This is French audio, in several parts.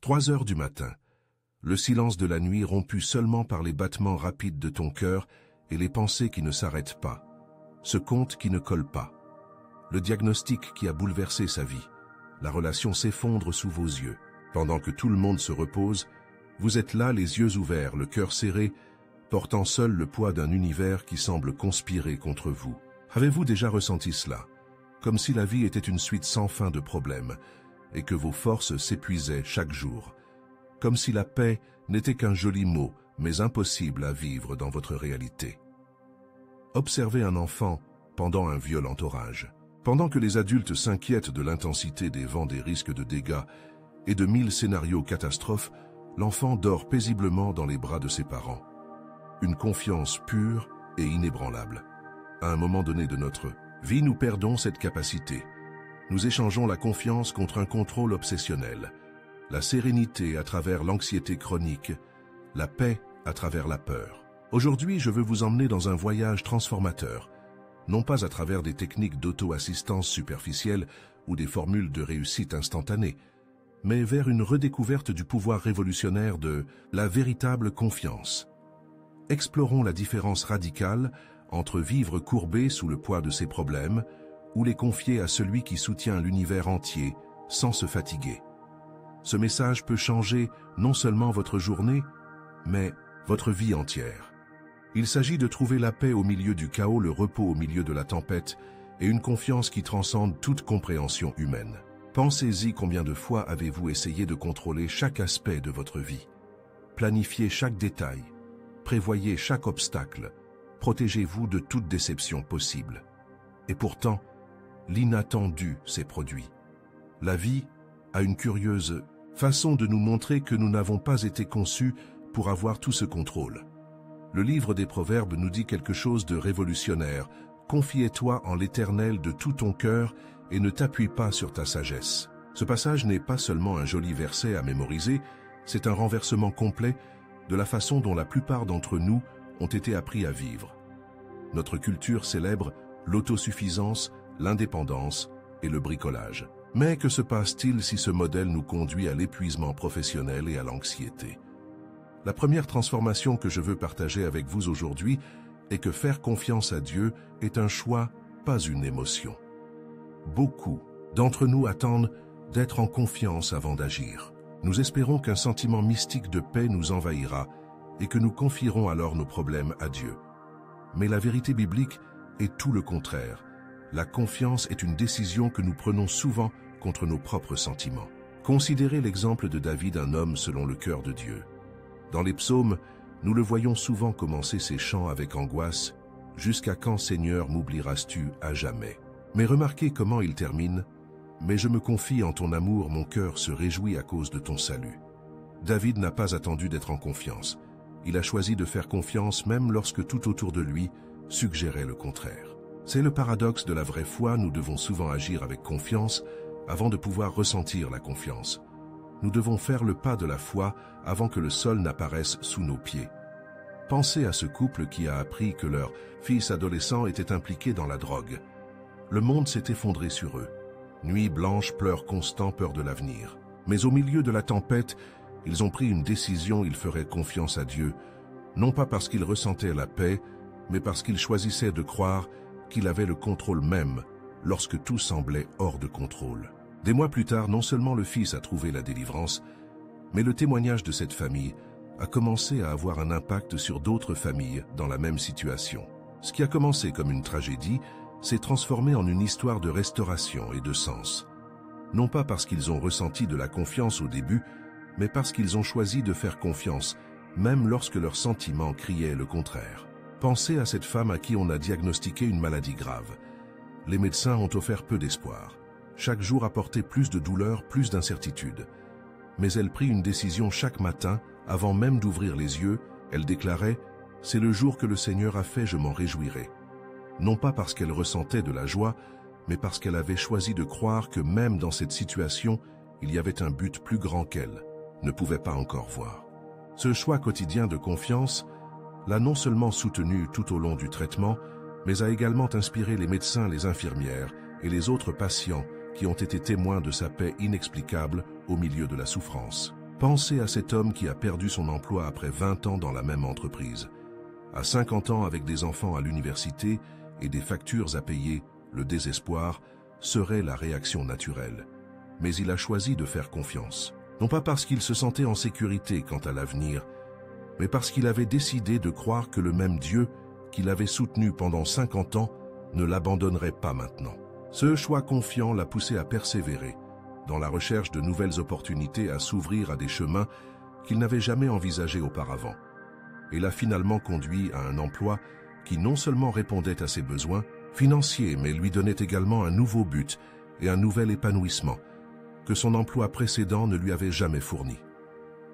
3 heures du matin. Le silence de la nuit rompu seulement par les battements rapides de ton cœur et les pensées qui ne s'arrêtent pas. Ce conte qui ne colle pas. Le diagnostic qui a bouleversé sa vie. La relation s'effondre sous vos yeux. Pendant que tout le monde se repose, vous êtes là les yeux ouverts, le cœur serré, portant seul le poids d'un univers qui semble conspirer contre vous. Avez-vous déjà ressenti cela? Comme si la vie était une suite sans fin de problèmes et que vos forces s'épuisaient chaque jour. Comme si la paix n'était qu'un joli mot, mais impossible à vivre dans votre réalité. Observez un enfant pendant un violent orage. Pendant que les adultes s'inquiètent de l'intensité des vents, des risques de dégâts et de 1000 scénarios catastrophes, l'enfant dort paisiblement dans les bras de ses parents. Une confiance pure et inébranlable. À un moment donné de notre vie, nous perdons cette capacité. Nous échangeons la confiance contre un contrôle obsessionnel, la sérénité à travers l'anxiété chronique, la paix à travers la peur. Aujourd'hui, je veux vous emmener dans un voyage transformateur, non pas à travers des techniques d'auto-assistance superficielles ou des formules de réussite instantanée, mais vers une redécouverte du pouvoir révolutionnaire de la véritable confiance. Explorons la différence radicale entre vivre courbé sous le poids de ses problèmes ou les confier à celui qui soutient l'univers entier sans se fatiguer. Ce message peut changer non seulement votre journée, mais votre vie entière. Il s'agit de trouver la paix au milieu du chaos, le repos au milieu de la tempête et une confiance qui transcende toute compréhension humaine. Pensez-y, combien de fois avez-vous essayé de contrôler chaque aspect de votre vie? Planifiez chaque détail, prévoyez chaque obstacle, protégez-vous de toute déception possible. Et pourtant, l'inattendu s'est produit. La vie a une curieuse façon de nous montrer que nous n'avons pas été conçus pour avoir tout ce contrôle. Le livre des Proverbes nous dit quelque chose de révolutionnaire. Confie-toi en l'Éternel de tout ton cœur et ne t'appuie pas sur ta sagesse. Ce passage n'est pas seulement un joli verset à mémoriser, c'est un renversement complet de la façon dont la plupart d'entre nous ont été appris à vivre. Notre culture célèbre l'autosuffisance, l'indépendance et le bricolage. Mais que se passe-t-il si ce modèle nous conduit à l'épuisement professionnel et à l'anxiété? La première transformation que je veux partager avec vous aujourd'hui est que faire confiance à Dieu est un choix, pas une émotion. Beaucoup d'entre nous attendent d'être en confiance avant d'agir. Nous espérons qu'un sentiment mystique de paix nous envahira et que nous confierons alors nos problèmes à Dieu. Mais la vérité biblique est tout le contraire. La confiance est une décision que nous prenons souvent contre nos propres sentiments. Considérez l'exemple de David, un homme selon le cœur de Dieu. Dans les psaumes, nous le voyons souvent commencer ses chants avec angoisse. « Jusqu'à quand, Seigneur, m'oublieras-tu à jamais ?» Mais remarquez comment il termine. « Mais je me confie en ton amour, mon cœur se réjouit à cause de ton salut. » David n'a pas attendu d'être en confiance. Il a choisi de faire confiance même lorsque tout autour de lui suggérait le contraire. C'est le paradoxe de la vraie foi, nous devons souvent agir avec confiance avant de pouvoir ressentir la confiance. Nous devons faire le pas de la foi avant que le sol n'apparaisse sous nos pieds. Pensez à ce couple qui a appris que leur fils adolescent était impliqué dans la drogue. Le monde s'est effondré sur eux. Nuit blanche, pleurs constants, peur de l'avenir. Mais au milieu de la tempête, ils ont pris une décision, ils feraient confiance à Dieu, non pas parce qu'ils ressentaient la paix, mais parce qu'ils choisissaient de croire qu'il avait le contrôle même lorsque tout semblait hors de contrôle. Des mois plus tard, non seulement le fils a trouvé la délivrance, mais le témoignage de cette famille a commencé à avoir un impact sur d'autres familles dans la même situation. Ce qui a commencé comme une tragédie s'est transformé en une histoire de restauration et de sens. Non pas parce qu'ils ont ressenti de la confiance au début, mais parce qu'ils ont choisi de faire confiance, même lorsque leurs sentiments criaient le contraire. Pensez à cette femme à qui on a diagnostiqué une maladie grave. Les médecins ont offert peu d'espoir. Chaque jour apportait plus de douleur, plus d'incertitude. Mais elle prit une décision chaque matin, avant même d'ouvrir les yeux. Elle déclarait « C'est le jour que le Seigneur a fait, je m'en réjouirai ». Non pas parce qu'elle ressentait de la joie, mais parce qu'elle avait choisi de croire que même dans cette situation, il y avait un but plus grand qu'elle ne pouvait pas encore voir. Ce choix quotidien de confiance l'a non seulement soutenue tout au long du traitement, mais a également inspiré les médecins, les infirmières et les autres patients qui ont été témoins de sa paix inexplicable au milieu de la souffrance. Pensez à cet homme qui a perdu son emploi après 20 ans dans la même entreprise. À 50 ans, avec des enfants à l'université et des factures à payer, le désespoir serait la réaction naturelle. Mais il a choisi de faire confiance. Non pas parce qu'il se sentait en sécurité quant à l'avenir, mais parce qu'il avait décidé de croire que le même Dieu qui l'avait soutenu pendant 50 ans ne l'abandonnerait pas maintenant. Ce choix confiant l'a poussé à persévérer dans la recherche de nouvelles opportunités, à s'ouvrir à des chemins qu'il n'avait jamais envisagés auparavant, et l'a finalement conduit à un emploi qui non seulement répondait à ses besoins financiers, mais lui donnait également un nouveau but et un nouvel épanouissement que son emploi précédent ne lui avait jamais fourni.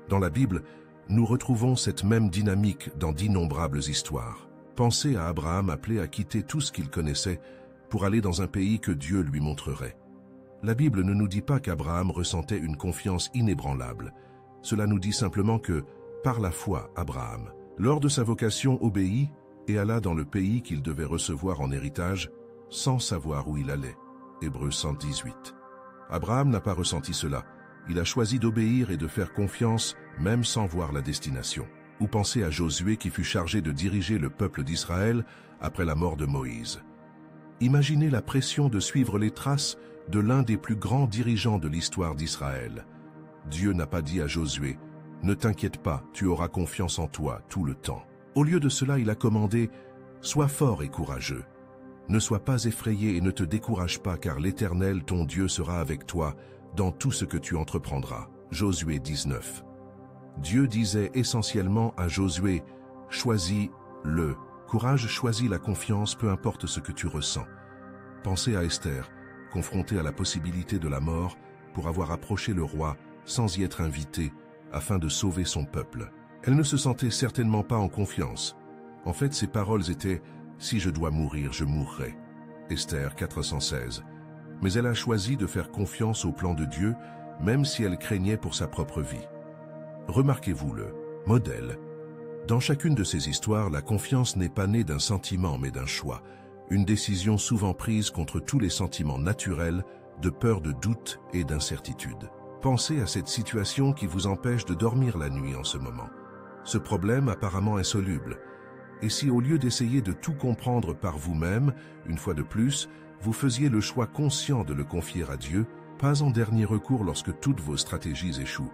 Dans la Bible, nous retrouvons cette même dynamique dans d'innombrables histoires. Pensez à Abraham appelé à quitter tout ce qu'il connaissait pour aller dans un pays que Dieu lui montrerait. La Bible ne nous dit pas qu'Abraham ressentait une confiance inébranlable. Cela nous dit simplement que, par la foi, Abraham, lors de sa vocation, obéit et alla dans le pays qu'il devait recevoir en héritage, sans savoir où il allait. Hébreux 118. Abraham n'a pas ressenti cela. Il a choisi d'obéir et de faire confiance, même sans voir la destination. Ou pensez à Josué qui fut chargé de diriger le peuple d'Israël après la mort de Moïse. Imaginez la pression de suivre les traces de l'un des plus grands dirigeants de l'histoire d'Israël. Dieu n'a pas dit à Josué « Ne t'inquiète pas, tu auras confiance en toi tout le temps ». Au lieu de cela, il a commandé « Sois fort et courageux. Ne sois pas effrayé et ne te décourage pas, car l'Éternel, ton Dieu, sera avec toi dans tout ce que tu entreprendras. » Josué 19. Dieu disait essentiellement à Josué « Choisis le courage, choisis la confiance, peu importe ce que tu ressens. » Pensez à Esther, confrontée à la possibilité de la mort pour avoir approché le roi sans y être invitée afin de sauver son peuple. Elle ne se sentait certainement pas en confiance. En fait, ses paroles étaient « Si je dois mourir, je mourrai ». Esther 416. Mais elle a choisi de faire confiance au plan de Dieu, même si elle craignait pour sa propre vie. Remarquez-vous le modèle. Dans chacune de ces histoires, la confiance n'est pas née d'un sentiment mais d'un choix, une décision souvent prise contre tous les sentiments naturels de peur, de doute et d'incertitude. Pensez à cette situation qui vous empêche de dormir la nuit en ce moment. Ce problème apparemment insoluble. Et si au lieu d'essayer de tout comprendre par vous-même, une fois de plus, vous faisiez le choix conscient de le confier à Dieu, pas en dernier recours lorsque toutes vos stratégies échouent,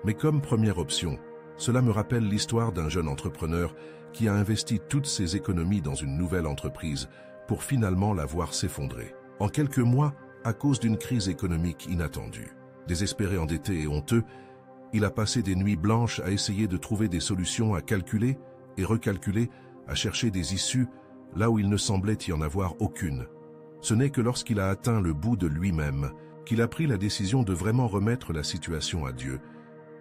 mais comme première option. Cela me rappelle l'histoire d'un jeune entrepreneur qui a investi toutes ses économies dans une nouvelle entreprise pour finalement la voir s'effondrer. En quelques mois, à cause d'une crise économique inattendue. Désespéré, endetté et honteux, il a passé des nuits blanches à essayer de trouver des solutions, à calculer et recalculer, à chercher des issues là où il ne semblait y en avoir aucune. Ce n'est que lorsqu'il a atteint le bout de lui-même qu'il a pris la décision de vraiment remettre la situation à Dieu,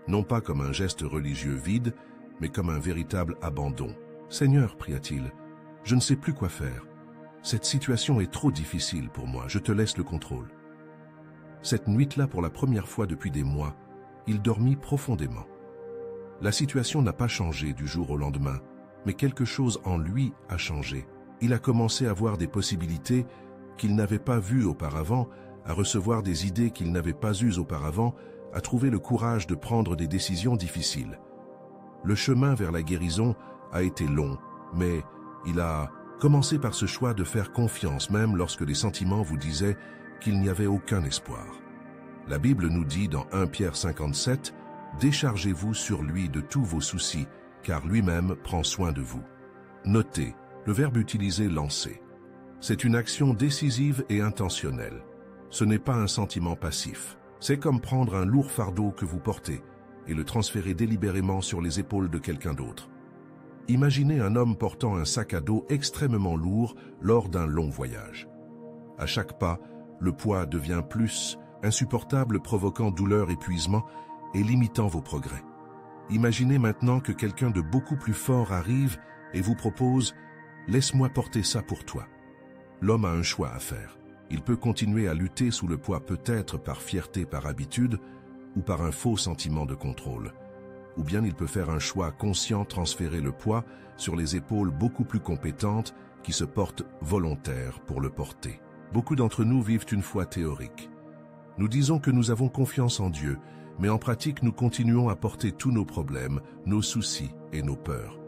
non pas comme un geste religieux vide, mais comme un véritable abandon. « Seigneur, pria-t-il, je ne sais plus quoi faire. Cette situation est trop difficile pour moi, je te laisse le contrôle. » Cette nuit-là, pour la première fois depuis des mois, il dormit profondément. La situation n'a pas changé du jour au lendemain, mais quelque chose en lui a changé. Il a commencé à voir des possibilités qu'il n'avait pas vues auparavant, à recevoir des idées qu'il n'avait pas eues auparavant, à trouver le courage de prendre des décisions difficiles. Le chemin vers la guérison a été long, mais il a commencé par ce choix de faire confiance, même lorsque les sentiments vous disaient qu'il n'y avait aucun espoir. La Bible nous dit dans 1 Pierre 57, « Déchargez-vous sur lui de tous vos soucis, car lui-même prend soin de vous. » Notez, le verbe utilisé « lancer ». C'est une action décisive et intentionnelle. Ce n'est pas un sentiment passif. C'est comme prendre un lourd fardeau que vous portez et le transférer délibérément sur les épaules de quelqu'un d'autre. Imaginez un homme portant un sac à dos extrêmement lourd lors d'un long voyage. À chaque pas, le poids devient plus insupportable, provoquant douleur, épuisement et limitant vos progrès. Imaginez maintenant que quelqu'un de beaucoup plus fort arrive et vous propose « Laisse-moi porter ça pour toi ». L'homme a un choix à faire. Il peut continuer à lutter sous le poids, peut-être par fierté, par habitude, ou par un faux sentiment de contrôle. Ou bien il peut faire un choix conscient, transférer le poids sur les épaules beaucoup plus compétentes qui se portent volontaires pour le porter. Beaucoup d'entre nous vivent une foi théorique. Nous disons que nous avons confiance en Dieu, mais en pratique nous continuons à porter tous nos problèmes, nos soucis et nos peurs.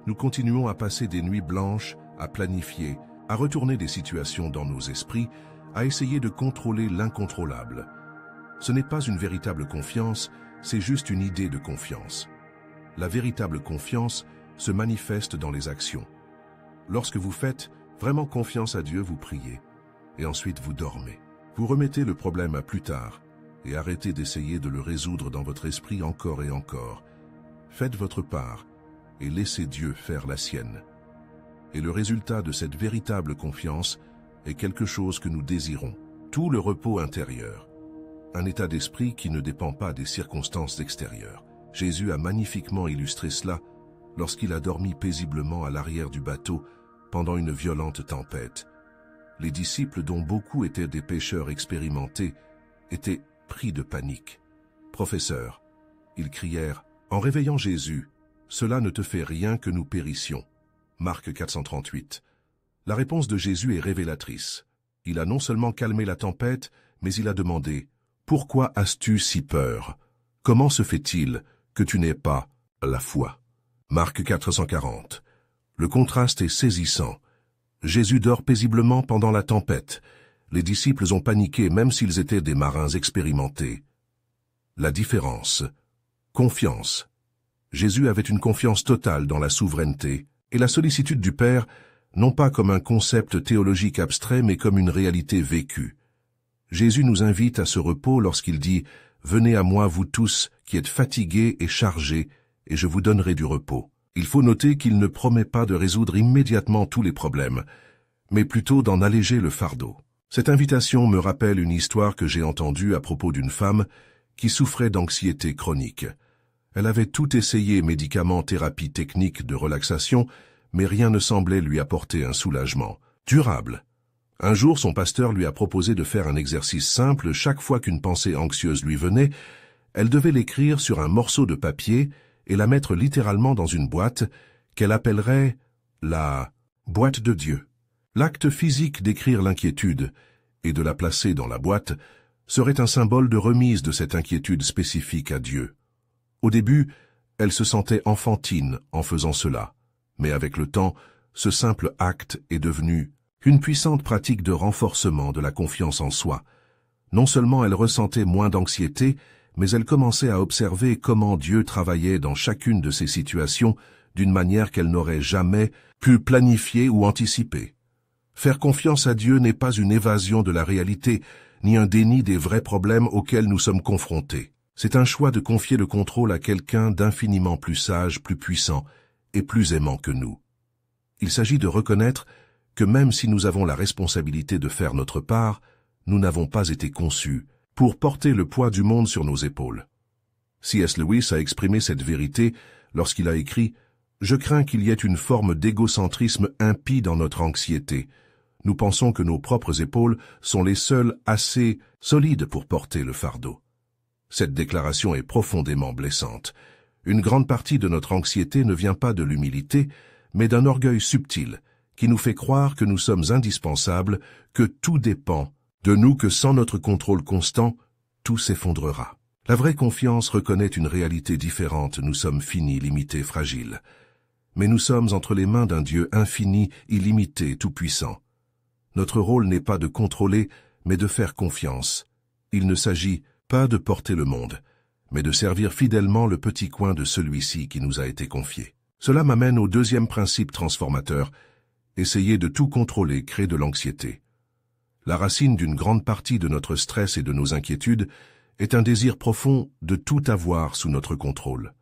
Nous continuons à passer des nuits blanches, à planifier, à retourner des situations dans nos esprits, à essayer de contrôler l'incontrôlable. Ce n'est pas une véritable confiance, c'est juste une idée de confiance. La véritable confiance se manifeste dans les actions. Lorsque vous faites vraiment confiance à Dieu, vous priez, et ensuite vous dormez. Vous remettez le problème à plus tard, et arrêtez d'essayer de le résoudre dans votre esprit encore et encore. Faites votre part, et laissez Dieu faire la sienne. Et le résultat de cette véritable confiance est quelque chose que nous désirons, tout le repos intérieur. Un état d'esprit qui ne dépend pas des circonstances extérieures. Jésus a magnifiquement illustré cela lorsqu'il a dormi paisiblement à l'arrière du bateau pendant une violente tempête. Les disciples, dont beaucoup étaient des pêcheurs expérimentés, étaient pris de panique. « Professeur », ils crièrent, en réveillant Jésus, « Cela ne te fait rien que nous périssions. » Marc 438. La réponse de Jésus est révélatrice. Il a non seulement calmé la tempête, mais il a demandé « Pourquoi as-tu si peur? Comment se fait-il que tu n'aies pas la foi ?» Marc 440. Le contraste est saisissant. Jésus dort paisiblement pendant la tempête. Les disciples ont paniqué même s'ils étaient des marins expérimentés. La différence. Confiance. Jésus avait une confiance totale dans la souveraineté et la sollicitude du Père, non pas comme un concept théologique abstrait, mais comme une réalité vécue. Jésus nous invite à ce repos lorsqu'il dit « Venez à moi, vous tous, qui êtes fatigués et chargés, et je vous donnerai du repos. » Il faut noter qu'il ne promet pas de résoudre immédiatement tous les problèmes, mais plutôt d'en alléger le fardeau. Cette invitation me rappelle une histoire que j'ai entendue à propos d'une femme qui souffrait d'anxiété chronique. Elle avait tout essayé, médicaments, thérapie technique de relaxation, mais rien ne semblait lui apporter un soulagement durable. Un jour, son pasteur lui a proposé de faire un exercice simple. Chaque fois qu'une pensée anxieuse lui venait, elle devait l'écrire sur un morceau de papier et la mettre littéralement dans une boîte qu'elle appellerait la boîte de Dieu. L'acte physique d'écrire l'inquiétude et de la placer dans la boîte serait un symbole de remise de cette inquiétude spécifique à Dieu. Au début, elle se sentait enfantine en faisant cela, mais avec le temps, ce simple acte est devenu une puissante pratique de renforcement de la confiance en soi. Non seulement elle ressentait moins d'anxiété, mais elle commençait à observer comment Dieu travaillait dans chacune de ces situations d'une manière qu'elle n'aurait jamais pu planifier ou anticiper. Faire confiance à Dieu n'est pas une évasion de la réalité, ni un déni des vrais problèmes auxquels nous sommes confrontés. C'est un choix de confier le contrôle à quelqu'un d'infiniment plus sage, plus puissant et plus aimant que nous. Il s'agit de reconnaître que même si nous avons la responsabilité de faire notre part, nous n'avons pas été conçus pour porter le poids du monde sur nos épaules. C.S. Lewis a exprimé cette vérité lorsqu'il a écrit « Je crains qu'il y ait une forme d'égocentrisme impie dans notre anxiété. Nous pensons que nos propres épaules sont les seules assez solides pour porter le fardeau. » Cette déclaration est profondément blessante. Une grande partie de notre anxiété ne vient pas de l'humilité, mais d'un orgueil subtil qui nous fait croire que nous sommes indispensables, que tout dépend de nous, que sans notre contrôle constant, tout s'effondrera. La vraie confiance reconnaît une réalité différente. Nous sommes finis, limités, fragiles. Mais nous sommes entre les mains d'un Dieu infini, illimité, tout-puissant. Notre rôle n'est pas de contrôler, mais de faire confiance. Il ne s'agit pas de porter le monde, mais de servir fidèlement le petit coin de celui-ci qui nous a été confié. Cela m'amène au deuxième principe transformateur. Essayer de tout contrôler crée de l'anxiété. La racine d'une grande partie de notre stress et de nos inquiétudes est un désir profond de tout avoir sous notre contrôle.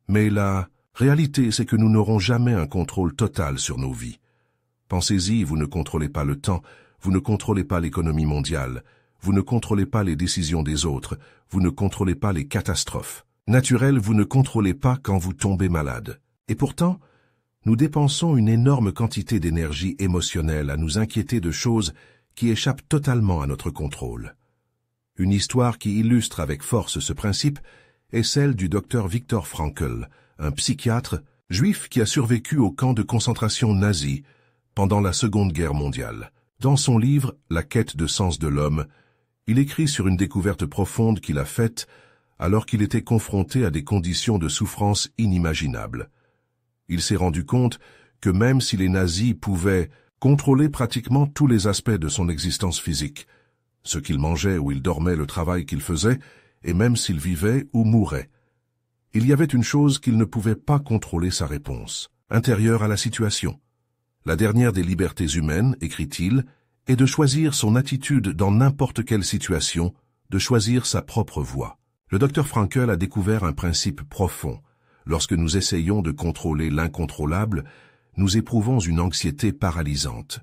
Mais la réalité, c'est que nous n'aurons jamais un contrôle total sur nos vies. Pensez-y, vous ne contrôlez pas le temps, vous ne contrôlez pas l'économie mondiale, vous ne contrôlez pas les décisions des autres, vous ne contrôlez pas les catastrophes naturelles, vous ne contrôlez pas quand vous tombez malade. Et pourtant, nous dépensons une énorme quantité d'énergie émotionnelle à nous inquiéter de choses qui échappent totalement à notre contrôle. Une histoire qui illustre avec force ce principe est celle du docteur Viktor Frankl, un psychiatre juif qui a survécu au camp de concentration nazi pendant la Seconde Guerre mondiale. Dans son livre « La quête de sens de l'homme », il écrit sur une découverte profonde qu'il a faite alors qu'il était confronté à des conditions de souffrance inimaginables. Il s'est rendu compte que même si les nazis pouvaient contrôler pratiquement tous les aspects de son existence physique, ce qu'il mangeait ou il dormait, le travail qu'il faisait, et même s'il vivait ou mourait, il y avait une chose qu'il ne pouvait pas contrôler, sa réponse, intérieure à la situation. La dernière des libertés humaines, écrit-il, est de choisir son attitude dans n'importe quelle situation, de choisir sa propre voie. Le docteur Frankl a découvert un principe profond. Lorsque nous essayons de contrôler l'incontrôlable, nous éprouvons une anxiété paralysante.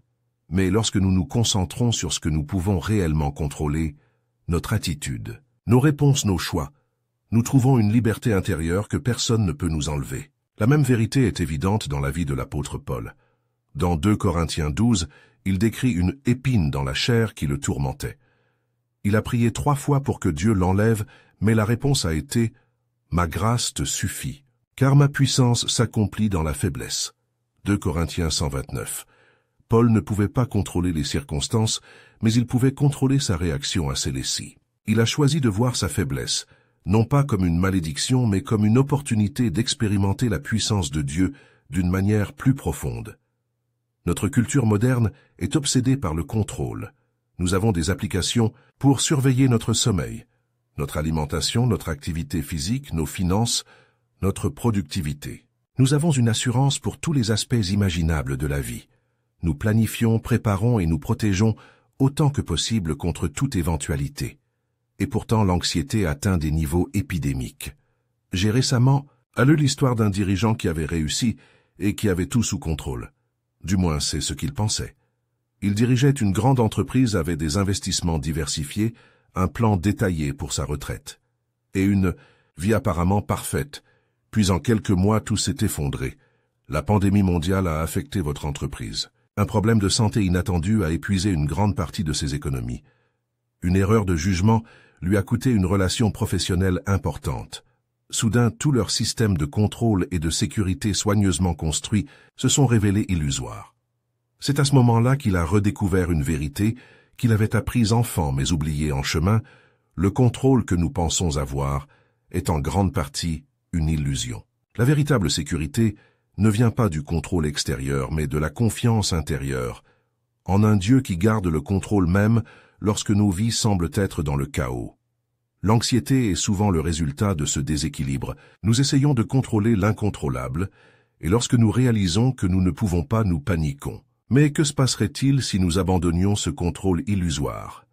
Mais lorsque nous nous concentrons sur ce que nous pouvons réellement contrôler, notre attitude, nos réponses, nos choix, nous trouvons une liberté intérieure que personne ne peut nous enlever. La même vérité est évidente dans la vie de l'apôtre Paul. Dans 2 Corinthiens 12, il décrit une épine dans la chair qui le tourmentait. Il a prié 3 fois pour que Dieu l'enlève, mais la réponse a été « Ma grâce te suffit, car ma puissance s'accomplit dans la faiblesse ». 2 Corinthiens 129. Paul ne pouvait pas contrôler les circonstances, mais il pouvait contrôler sa réaction à celles-ci. Il a choisi de voir sa faiblesse, non pas comme une malédiction, mais comme une opportunité d'expérimenter la puissance de Dieu d'une manière plus profonde. Notre culture moderne est obsédée par le contrôle. Nous avons des applications pour surveiller notre sommeil, notre alimentation, notre activité physique, nos finances, notre productivité. Nous avons une assurance pour tous les aspects imaginables de la vie. Nous planifions, préparons et nous protégeons autant que possible contre toute éventualité. Et pourtant l'anxiété atteint des niveaux épidémiques. J'ai récemment lu l'histoire d'un dirigeant qui avait réussi et qui avait tout sous contrôle. Du moins, c'est ce qu'il pensait. Il dirigeait une grande entreprise avec des investissements diversifiés, un plan détaillé pour sa retraite. Et une vie apparemment parfaite. Puis en quelques mois, tout s'est effondré. La pandémie mondiale a affecté votre entreprise. Un problème de santé inattendu a épuisé une grande partie de ses économies. Une erreur de jugement lui a coûté une relation professionnelle importante. Soudain, tous leurs systèmes de contrôle et de sécurité soigneusement construits se sont révélés illusoires. C'est à ce moment-là qu'il a redécouvert une vérité qu'il avait apprise enfant mais oubliée en chemin. Le contrôle que nous pensons avoir est en grande partie une illusion. La véritable sécurité ne vient pas du contrôle extérieur, mais de la confiance intérieure, en un Dieu qui garde le contrôle même lorsque nos vies semblent être dans le chaos. L'anxiété est souvent le résultat de ce déséquilibre. Nous essayons de contrôler l'incontrôlable, et lorsque nous réalisons que nous ne pouvons pas, nous paniquons. Mais que se passerait-il si nous abandonnions ce contrôle illusoire?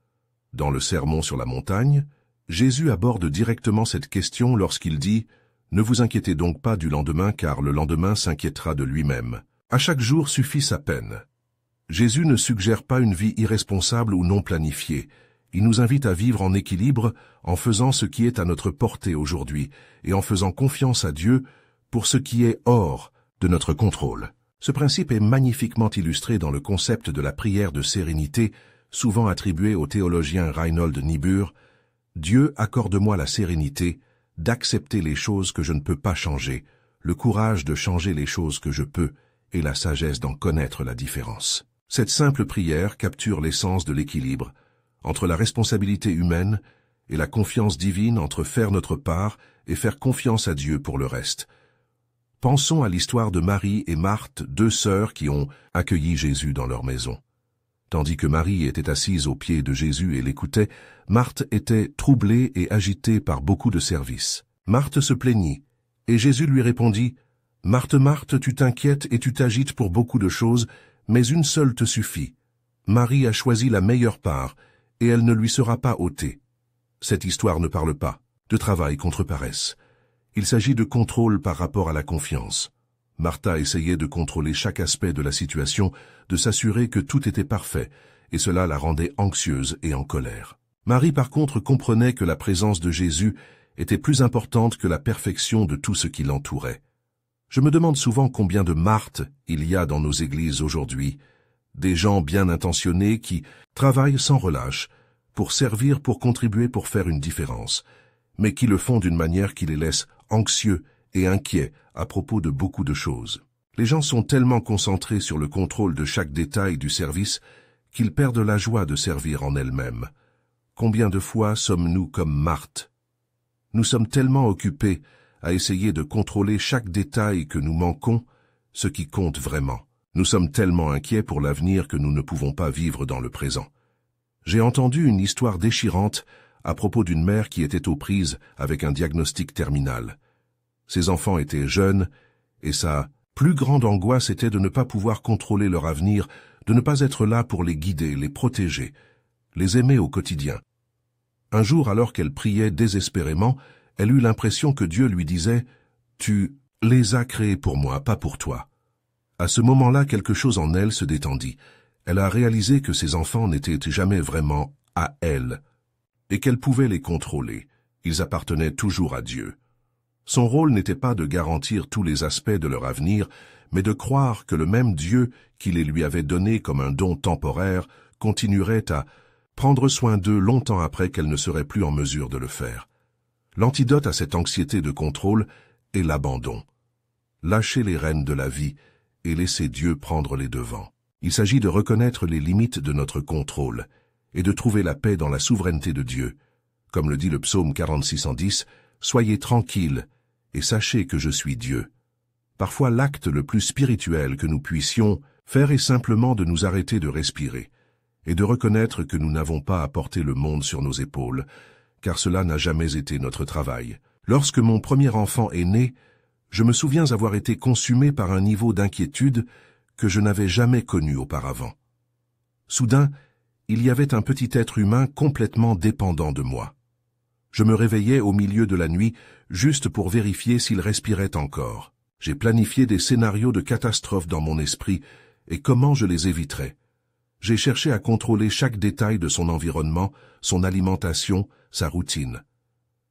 Dans le Sermon sur la montagne, Jésus aborde directement cette question lorsqu'il dit « Ne vous inquiétez donc pas du lendemain, car le lendemain s'inquiétera de lui-même. À chaque jour suffit sa peine. » Jésus ne suggère pas une vie irresponsable ou non planifiée. Il nous invite à vivre en équilibre en faisant ce qui est à notre portée aujourd'hui et en faisant confiance à Dieu pour ce qui est hors de notre contrôle. Ce principe est magnifiquement illustré dans le concept de la prière de sérénité, souvent attribué au théologien Reinhold Niebuhr. « Dieu, accorde-moi la sérénité d'accepter les choses que je ne peux pas changer, le courage de changer les choses que je peux et la sagesse d'en connaître la différence. » Cette simple prière capture l'essence de l'équilibre entre la responsabilité humaine et la confiance divine, entre faire notre part et faire confiance à Dieu pour le reste. Pensons à l'histoire de Marie et Marthe, 2 sœurs qui ont accueilli Jésus dans leur maison. Tandis que Marie était assise aux pieds de Jésus et l'écoutait, Marthe était troublée et agitée par beaucoup de services. Marthe se plaignit, et Jésus lui répondit « Marthe, Marthe, tu t'inquiètes et tu t'agites pour beaucoup de choses, mais une seule te suffit. Marie a choisi la meilleure part, et elle ne lui sera pas ôtée. » Cette histoire ne parle pas de travail contre paresse. Il s'agit de contrôle par rapport à la confiance. Martha essayait de contrôler chaque aspect de la situation, de s'assurer que tout était parfait, et cela la rendait anxieuse et en colère. Marie, par contre, comprenait que la présence de Jésus était plus importante que la perfection de tout ce qui l'entourait. Je me demande souvent combien de Marthes il y a dans nos églises aujourd'hui, des gens bien intentionnés qui travaillent sans relâche, pour servir, pour contribuer, pour faire une différence, mais qui le font d'une manière qui les laisse anxieux et inquiets à propos de beaucoup de choses. Les gens sont tellement concentrés sur le contrôle de chaque détail du service qu'ils perdent la joie de servir en elles-mêmes. Combien de fois sommes-nous comme Marthe? Nous sommes tellement occupés à essayer de contrôler chaque détail que nous manquons ce qui compte vraiment. Nous sommes tellement inquiets pour l'avenir que nous ne pouvons pas vivre dans le présent. J'ai entendu une histoire déchirante à propos d'une mère qui était aux prises avec un diagnostic terminal. Ses enfants étaient jeunes et sa plus grande angoisse était de ne pas pouvoir contrôler leur avenir, de ne pas être là pour les guider, les protéger, les aimer au quotidien. Un jour, alors qu'elle priait désespérément, elle eut l'impression que Dieu lui disait « Tu les as créés pour moi, pas pour toi ». À ce moment-là, quelque chose en elle se détendit. Elle a réalisé que ses enfants n'étaient jamais vraiment à elle et qu'elle pouvait les contrôler. Ils appartenaient toujours à Dieu. Son rôle n'était pas de garantir tous les aspects de leur avenir, mais de croire que le même Dieu qui les lui avait donnés comme un don temporaire continuerait à prendre soin d'eux longtemps après qu'elle ne serait plus en mesure de le faire. L'antidote à cette anxiété de contrôle est l'abandon. Lâcher les rênes de la vie et laisser Dieu prendre les devants. Il s'agit de reconnaître les limites de notre contrôle et de trouver la paix dans la souveraineté de Dieu. Comme le dit le psaume 46:10, « Soyez tranquilles et sachez que je suis Dieu ». Parfois l'acte le plus spirituel que nous puissions faire est simplement de nous arrêter de respirer et de reconnaître que nous n'avons pas à porter le monde sur nos épaules, car cela n'a jamais été notre travail. Lorsque mon premier enfant est né, je me souviens avoir été consumé par un niveau d'inquiétude que je n'avais jamais connu auparavant. Soudain, il y avait un petit être humain complètement dépendant de moi. Je me réveillais au milieu de la nuit juste pour vérifier s'il respirait encore. J'ai planifié des scénarios de catastrophe dans mon esprit et comment je les éviterais. J'ai cherché à contrôler chaque détail de son environnement, son alimentation, sa routine.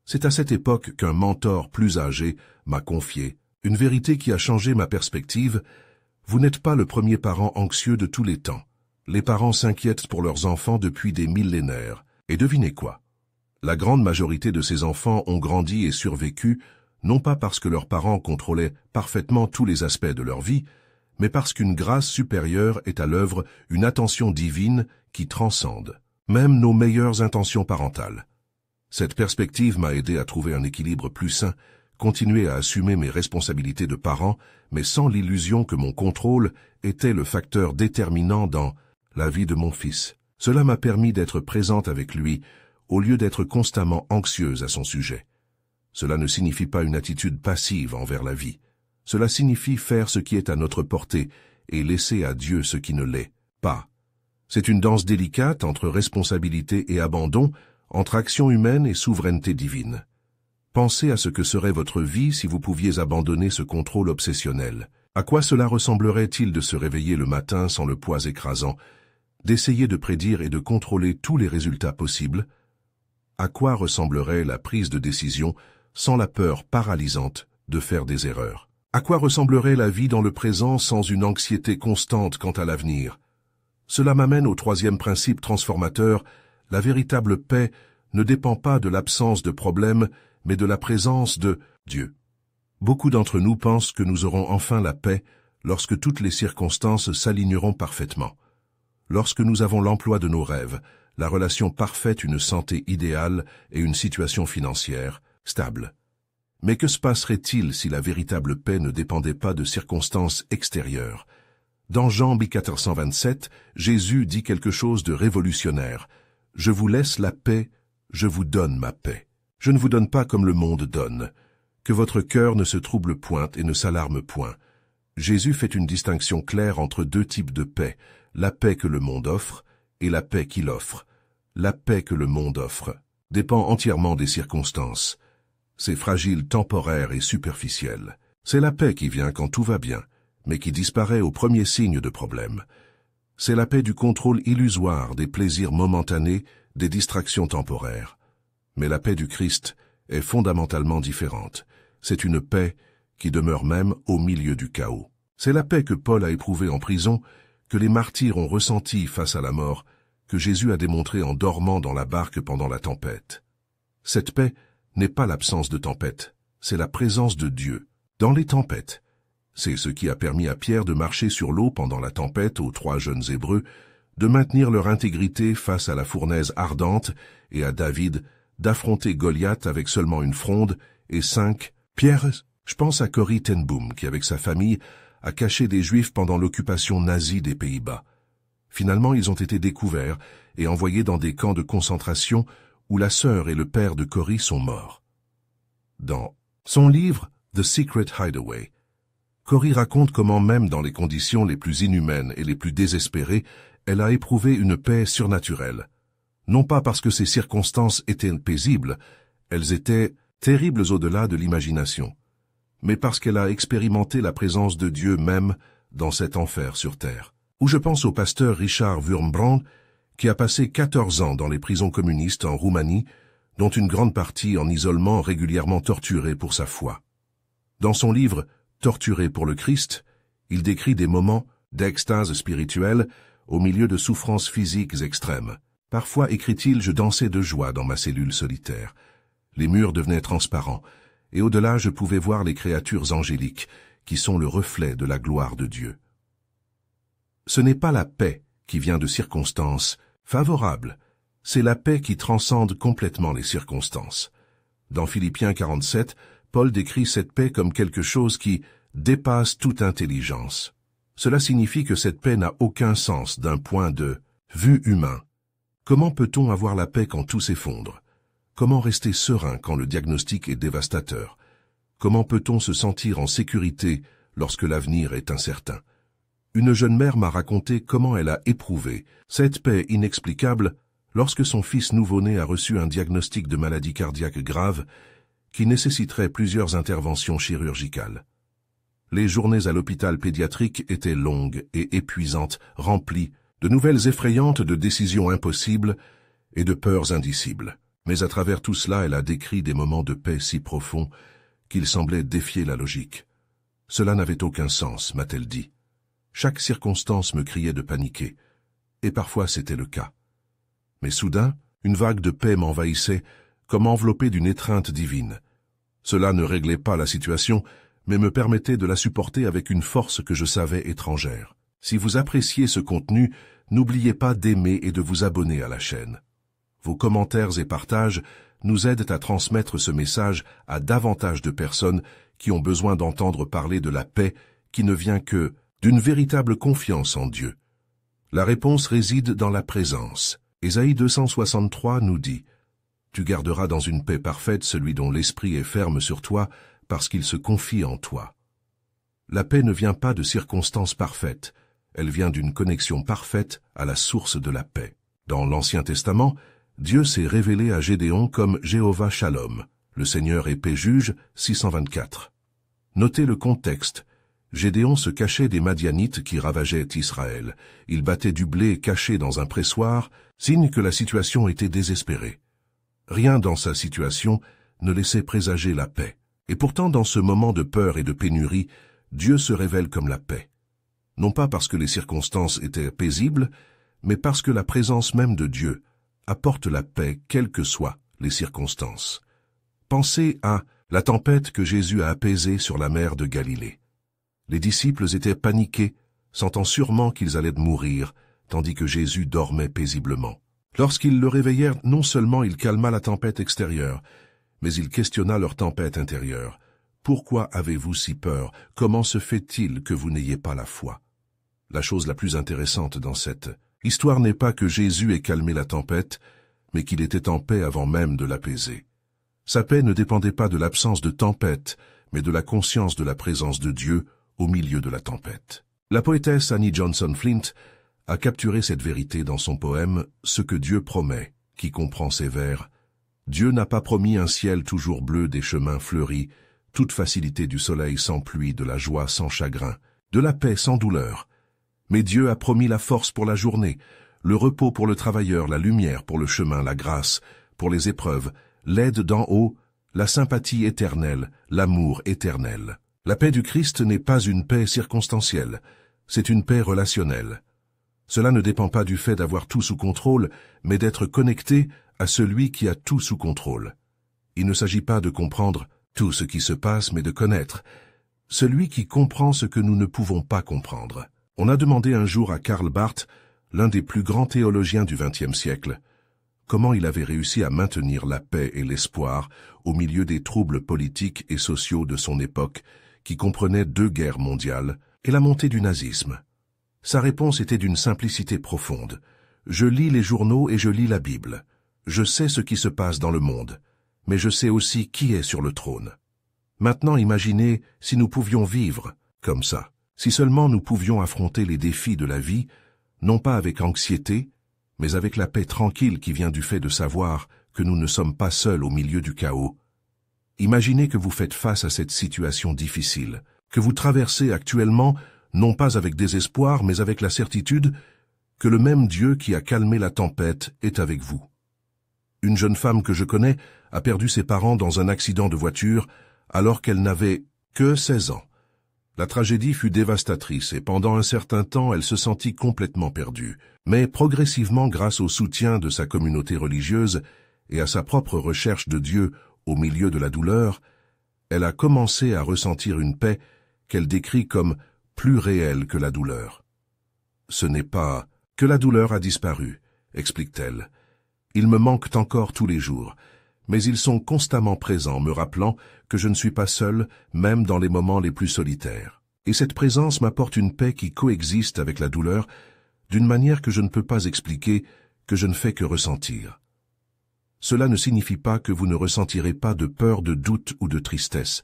C'est à cette époque qu'un mentor plus âgé m'a confié une vérité qui a changé ma perspective. Vous n'êtes pas le premier parent anxieux de tous les temps. Les parents s'inquiètent pour leurs enfants depuis des millénaires. Et devinez quoi? La grande majorité de ces enfants ont grandi et survécu, non pas parce que leurs parents contrôlaient parfaitement tous les aspects de leur vie, mais parce qu'une grâce supérieure est à l'œuvre, une attention divine qui transcende même nos meilleures intentions parentales. Cette perspective m'a aidé à trouver un équilibre plus sain, continuer à assumer mes responsabilités de parent, mais sans l'illusion que mon contrôle était le facteur déterminant dans la vie de mon fils. Cela m'a permis d'être présente avec lui, au lieu d'être constamment anxieuse à son sujet. Cela ne signifie pas une attitude passive envers la vie. Cela signifie faire ce qui est à notre portée et laisser à Dieu ce qui ne l'est pas. C'est une danse délicate entre responsabilité et abandon, entre action humaine et souveraineté divine. Pensez à ce que serait votre vie si vous pouviez abandonner ce contrôle obsessionnel. À quoi cela ressemblerait-il de se réveiller le matin sans le poids écrasant, d'essayer de prédire et de contrôler tous les résultats possibles? À quoi ressemblerait la prise de décision sans la peur paralysante de faire des erreurs? À quoi ressemblerait la vie dans le présent sans une anxiété constante quant à l'avenir? Cela m'amène au troisième principe transformateur. La véritable paix ne dépend pas de l'absence de problèmes, mais de la présence de Dieu. Beaucoup d'entre nous pensent que nous aurons enfin la paix lorsque toutes les circonstances s'aligneront parfaitement. Lorsque nous avons l'emploi de nos rêves, la relation parfaite, une santé idéale et une situation financière stable. Mais que se passerait-il si la véritable paix ne dépendait pas de circonstances extérieures? Dans Jean 4:27, Jésus dit quelque chose de révolutionnaire. « Je vous laisse la paix, je vous donne ma paix. Je ne vous donne pas comme le monde donne. Que votre cœur ne se trouble point et ne s'alarme point. » Jésus fait une distinction claire entre deux types de paix, la paix que le monde offre et la paix qu'il offre. La paix que le monde offre dépend entièrement des circonstances. C'est fragile, temporaire et superficiel. C'est la paix qui vient quand tout va bien, mais qui disparaît au premier signe de problème. C'est la paix du contrôle illusoire des plaisirs momentanés, des distractions temporaires. Mais la paix du Christ est fondamentalement différente. C'est une paix qui demeure même au milieu du chaos. C'est la paix que Paul a éprouvée en prison, que les martyrs ont ressentie face à la mort, que Jésus a démontrée en dormant dans la barque pendant la tempête. Cette paix n'est pas l'absence de tempête, c'est la présence de Dieu dans les tempêtes. C'est ce qui a permis à Pierre de marcher sur l'eau pendant la tempête, aux 3 jeunes Hébreux, de maintenir leur intégrité face à la fournaise ardente et à David d'affronter Goliath avec seulement une fronde, et 5. Pierre, je pense à Corrie ten Boom, qui avec sa famille a caché des Juifs pendant l'occupation nazie des Pays-Bas. Finalement, ils ont été découverts et envoyés dans des camps de concentration où la sœur et le père de Corrie sont morts. Dans son livre The Secret Hideaway, Corrie raconte comment même dans les conditions les plus inhumaines et les plus désespérées, elle a éprouvé une paix surnaturelle. Non pas parce que ces circonstances étaient paisibles, elles étaient terribles au-delà de l'imagination, mais parce qu'elle a expérimenté la présence de Dieu même dans cet enfer sur terre. Ou je pense au pasteur Richard Wurmbrand, qui a passé 14 ans dans les prisons communistes en Roumanie, dont une grande partie en isolement régulièrement torturé pour sa foi. Dans son livre « Torturé pour le Christ », il décrit des moments d'extase spirituelle au milieu de souffrances physiques extrêmes. Parfois, écrit-il, je dansais de joie dans ma cellule solitaire. Les murs devenaient transparents, et au-delà je pouvais voir les créatures angéliques, qui sont le reflet de la gloire de Dieu. Ce n'est pas la paix qui vient de circonstances favorables, c'est la paix qui transcende complètement les circonstances. Dans Philippiens 47, Paul décrit cette paix comme quelque chose qui dépasse toute intelligence. Cela signifie que cette paix n'a aucun sens d'un point de vue humain. Comment peut-on avoir la paix quand tout s'effondre? Comment rester serein quand le diagnostic est dévastateur? Comment peut-on se sentir en sécurité lorsque l'avenir est incertain? Une jeune mère m'a raconté comment elle a éprouvé cette paix inexplicable lorsque son fils nouveau-né a reçu un diagnostic de maladie cardiaque grave qui nécessiterait plusieurs interventions chirurgicales. Les journées à l'hôpital pédiatrique étaient longues et épuisantes, remplies de nouvelles effrayantes, de décisions impossibles et de peurs indicibles. Mais à travers tout cela, elle a décrit des moments de paix si profonds qu'ils semblaient défier la logique. Cela n'avait aucun sens, m'a-t-elle dit. Chaque circonstance me criait de paniquer, et parfois c'était le cas. Mais soudain, une vague de paix m'envahissait, comme enveloppée d'une étreinte divine. Cela ne réglait pas la situation, mais me permettait de la supporter avec une force que je savais étrangère. Si vous appréciez ce contenu, n'oubliez pas d'aimer et de vous abonner à la chaîne. Vos commentaires et partages nous aident à transmettre ce message à davantage de personnes qui ont besoin d'entendre parler de la paix qui ne vient que d'une véritable confiance en Dieu. La réponse réside dans la présence. Ésaïe 263 nous dit « Tu garderas dans une paix parfaite celui dont l'esprit est ferme sur toi, parce qu'il se confie en toi. » La paix ne vient pas de circonstances parfaites, elle vient d'une connexion parfaite à la source de la paix. Dans l'Ancien Testament, Dieu s'est révélé à Gédéon comme Jéhovah Shalom, le Seigneur est paix juge, 624. Notez le contexte. Gédéon se cachait des Madianites qui ravageaient Israël. Il battait du blé caché dans un pressoir, signe que la situation était désespérée. Rien dans sa situation ne laissait présager la paix. Et pourtant, dans ce moment de peur et de pénurie, Dieu se révèle comme la paix. Non pas parce que les circonstances étaient paisibles, mais parce que la présence même de Dieu apporte la paix, quelles que soient les circonstances. Pensez à la tempête que Jésus a apaisée sur la mer de Galilée. Les disciples étaient paniqués, sentant sûrement qu'ils allaient mourir, tandis que Jésus dormait paisiblement. Lorsqu'ils le réveillèrent, non seulement il calma la tempête extérieure, mais il questionna leur tempête intérieure. « Pourquoi avez-vous si peur? Comment se fait-il que vous n'ayez pas la foi ?» La chose la plus intéressante dans cette histoire n'est pas que Jésus ait calmé la tempête, mais qu'il était en paix avant même de l'apaiser. Sa paix ne dépendait pas de l'absence de tempête, mais de la conscience de la présence de Dieu au milieu de la tempête. La poétesse Annie Johnson Flint a capturé cette vérité dans son poème « Ce que Dieu promet », qui comprend ces vers « Dieu n'a pas promis un ciel toujours bleu, des chemins fleuris, toute facilité du soleil sans pluie, de la joie sans chagrin, de la paix sans douleur. Mais Dieu a promis la force pour la journée, le repos pour le travailleur, la lumière pour le chemin, la grâce pour les épreuves, l'aide d'en haut, la sympathie éternelle, l'amour éternel. » La paix du Christ n'est pas une paix circonstancielle, c'est une paix relationnelle. Cela ne dépend pas du fait d'avoir tout sous contrôle, mais d'être connecté à celui qui a tout sous contrôle. Il ne s'agit pas de comprendre tout ce qui se passe, mais de connaître celui qui comprend ce que nous ne pouvons pas comprendre. On a demandé un jour à Karl Barth, l'un des plus grands théologiens du XXe siècle, comment il avait réussi à maintenir la paix et l'espoir au milieu des troubles politiques et sociaux de son époque, qui comprenaient 2 guerres mondiales et la montée du nazisme. Sa réponse était d'une simplicité profonde. Je lis les journaux et je lis la Bible. Je sais ce qui se passe dans le monde, mais je sais aussi qui est sur le trône. Maintenant, imaginez si nous pouvions vivre comme ça, si seulement nous pouvions affronter les défis de la vie, non pas avec anxiété, mais avec la paix tranquille qui vient du fait de savoir que nous ne sommes pas seuls au milieu du chaos. Imaginez que vous faites face à cette situation difficile, que vous traversez actuellement, non pas avec désespoir, mais avec la certitude que le même Dieu qui a calmé la tempête est avec vous. Une jeune femme que je connais a perdu ses parents dans un accident de voiture alors qu'elle n'avait que 16 ans. La tragédie fut dévastatrice et pendant un certain temps, elle se sentit complètement perdue. Mais progressivement, grâce au soutien de sa communauté religieuse et à sa propre recherche de Dieu au milieu de la douleur, elle a commencé à ressentir une paix qu'elle décrit comme plus réelle que la douleur. Ce n'est pas que la douleur a disparu, explique-t-elle. Ils me manquent encore tous les jours, mais ils sont constamment présents, me rappelant que je ne suis pas seul, même dans les moments les plus solitaires. Et cette présence m'apporte une paix qui coexiste avec la douleur, d'une manière que je ne peux pas expliquer, que je ne fais que ressentir. Cela ne signifie pas que vous ne ressentirez pas de peur, de doute ou de tristesse.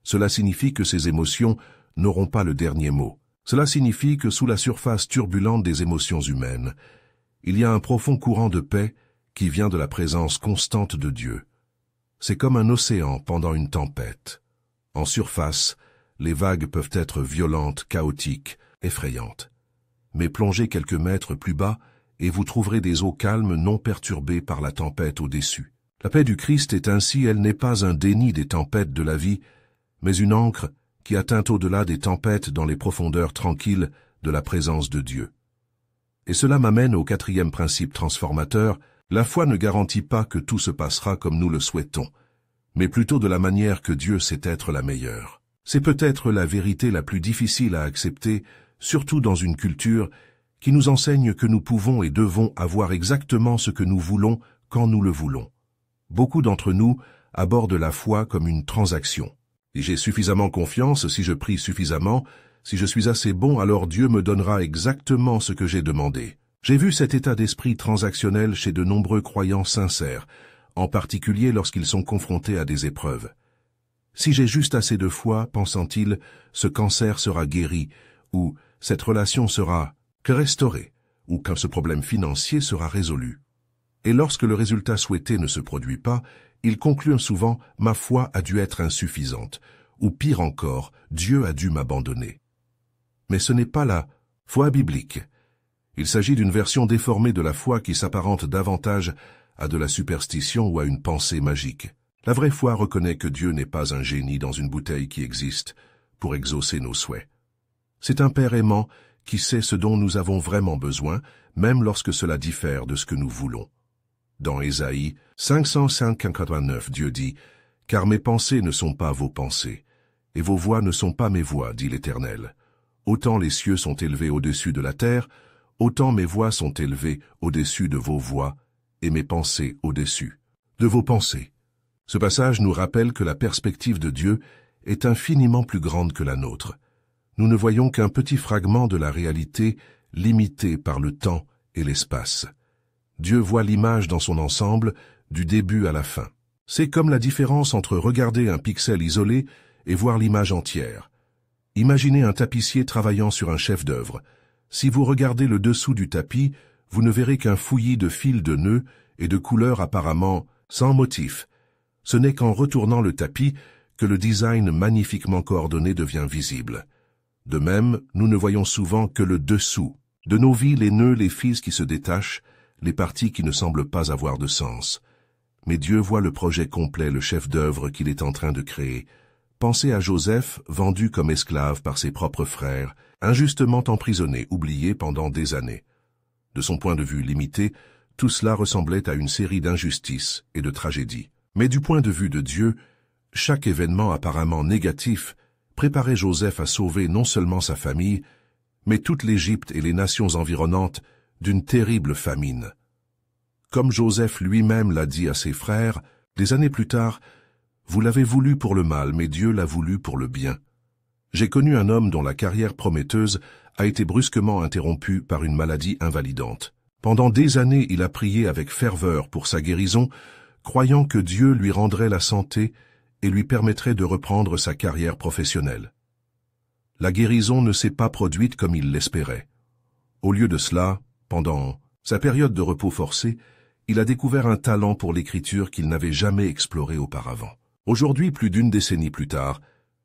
Cela signifie que ces émotions n'auront pas le dernier mot. Cela signifie que sous la surface turbulente des émotions humaines, il y a un profond courant de paix qui vient de la présence constante de Dieu. C'est comme un océan pendant une tempête. En surface, les vagues peuvent être violentes, chaotiques, effrayantes. Mais plongez quelques mètres plus bas et vous trouverez des eaux calmes non perturbées par la tempête au-dessus. La paix du Christ est ainsi, elle n'est pas un déni des tempêtes de la vie, mais une ancre qui atteint au-delà des tempêtes dans les profondeurs tranquilles de la présence de Dieu. Et cela m'amène au 4e principe transformateur. La foi ne garantit pas que tout se passera comme nous le souhaitons, mais plutôt de la manière que Dieu sait être la meilleure. C'est peut-être la vérité la plus difficile à accepter, surtout dans une culture qui nous enseigne que nous pouvons et devons avoir exactement ce que nous voulons quand nous le voulons. Beaucoup d'entre nous abordent la foi comme une transaction. Si j'ai suffisamment confiance, si je prie suffisamment, si je suis assez bon, alors Dieu me donnera exactement ce que j'ai demandé. J'ai vu cet état d'esprit transactionnel chez de nombreux croyants sincères, en particulier lorsqu'ils sont confrontés à des épreuves. Si j'ai juste assez de foi, pensant-ils, ce cancer sera guéri, ou cette relation sera restaurée, ou qu'un ce problème financier sera résolu. Et lorsque le résultat souhaité ne se produit pas, ils concluent souvent « ma foi a dû être insuffisante », ou pire encore, « Dieu a dû m'abandonner ». Mais ce n'est pas la foi biblique. Il s'agit d'une version déformée de la foi qui s'apparente davantage à de la superstition ou à une pensée magique. La vraie foi reconnaît que Dieu n'est pas un génie dans une bouteille qui existe pour exaucer nos souhaits. C'est un Père aimant qui sait ce dont nous avons vraiment besoin, même lorsque cela diffère de ce que nous voulons. Dans Ésaïe 505-89, Dieu dit « Car mes pensées ne sont pas vos pensées, et vos voix ne sont pas mes voix, dit l'Éternel. Autant les cieux sont élevés au-dessus de la terre, autant mes voix sont élevées au-dessus de vos voix, et mes pensées au-dessus de vos pensées. » Ce passage nous rappelle que la perspective de Dieu est infiniment plus grande que la nôtre. Nous ne voyons qu'un petit fragment de la réalité limité par le temps et l'espace. Dieu voit l'image dans son ensemble, du début à la fin. C'est comme la différence entre regarder un pixel isolé et voir l'image entière. Imaginez un tapissier travaillant sur un chef-d'œuvre. Si vous regardez le dessous du tapis, vous ne verrez qu'un fouillis de fils de nœuds et de couleurs apparemment sans motif. Ce n'est qu'en retournant le tapis que le design magnifiquement coordonné devient visible. De même, nous ne voyons souvent que le dessous. De nos vies, les nœuds, les fils qui se détachent, les parties qui ne semblent pas avoir de sens. Mais Dieu voit le projet complet, le chef-d'œuvre qu'il est en train de créer. Pensez à Joseph, vendu comme esclave par ses propres frères, injustement emprisonné, oublié pendant des années. De son point de vue limité, tout cela ressemblait à une série d'injustices et de tragédies. Mais du point de vue de Dieu, chaque événement apparemment négatif préparait Joseph à sauver non seulement sa famille, mais toute l'Égypte et les nations environnantes d'une terrible famine. Comme Joseph lui-même l'a dit à ses frères, des années plus tard, « Vous l'avez voulu pour le mal, mais Dieu l'a voulu pour le bien. » J'ai connu un homme dont la carrière prometteuse a été brusquement interrompue par une maladie invalidante. Pendant des années, il a prié avec ferveur pour sa guérison, croyant que Dieu lui rendrait la santé et lui permettrait de reprendre sa carrière professionnelle. La guérison ne s'est pas produite comme il l'espérait. Au lieu de cela, pendant sa période de repos forcé, il a découvert un talent pour l'écriture qu'il n'avait jamais exploré auparavant. Aujourd'hui, plus d'une décennie plus tard,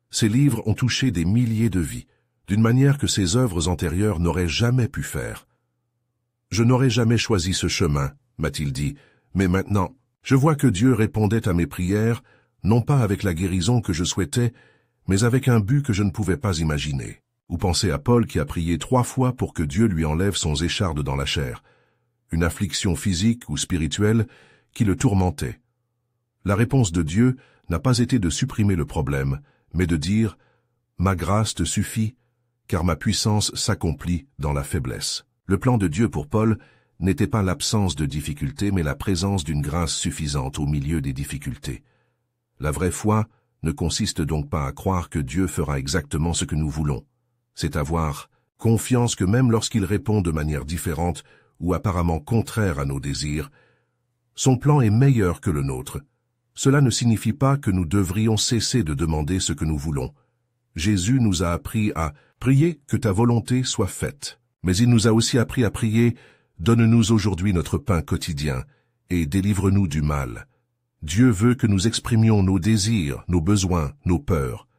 ses livres ont touché des milliers de vies, d'une manière que ses œuvres antérieures n'auraient jamais pu faire. « Je n'aurais jamais choisi ce chemin, m'a-t-il dit, mais maintenant, je vois que Dieu répondait à mes prières, non pas avec la guérison que je souhaitais, mais avec un but que je ne pouvais pas imaginer. » Ou pensez à Paul qui a prié 3 fois pour que Dieu lui enlève son écharde dans la chair, une affliction physique ou spirituelle qui le tourmentait. La réponse de Dieu n'a pas été de supprimer le problème, mais de dire « Ma grâce te suffit, car ma puissance s'accomplit dans la faiblesse. » Le plan de Dieu pour Paul n'était pas l'absence de difficultés, mais la présence d'une grâce suffisante au milieu des difficultés. La vraie foi ne consiste donc pas à croire que Dieu fera exactement ce que nous voulons. C'est avoir confiance que même lorsqu'il répond de manière différente ou apparemment contraire à nos désirs, son plan est meilleur que le nôtre. Cela ne signifie pas que nous devrions cesser de demander ce que nous voulons. Jésus nous a appris à prier que ta volonté soit faite. Mais il nous a aussi appris à prier « Donne-nous aujourd'hui notre pain quotidien et délivre-nous du mal ». Dieu veut que nous exprimions nos désirs, nos besoins, nos peurs.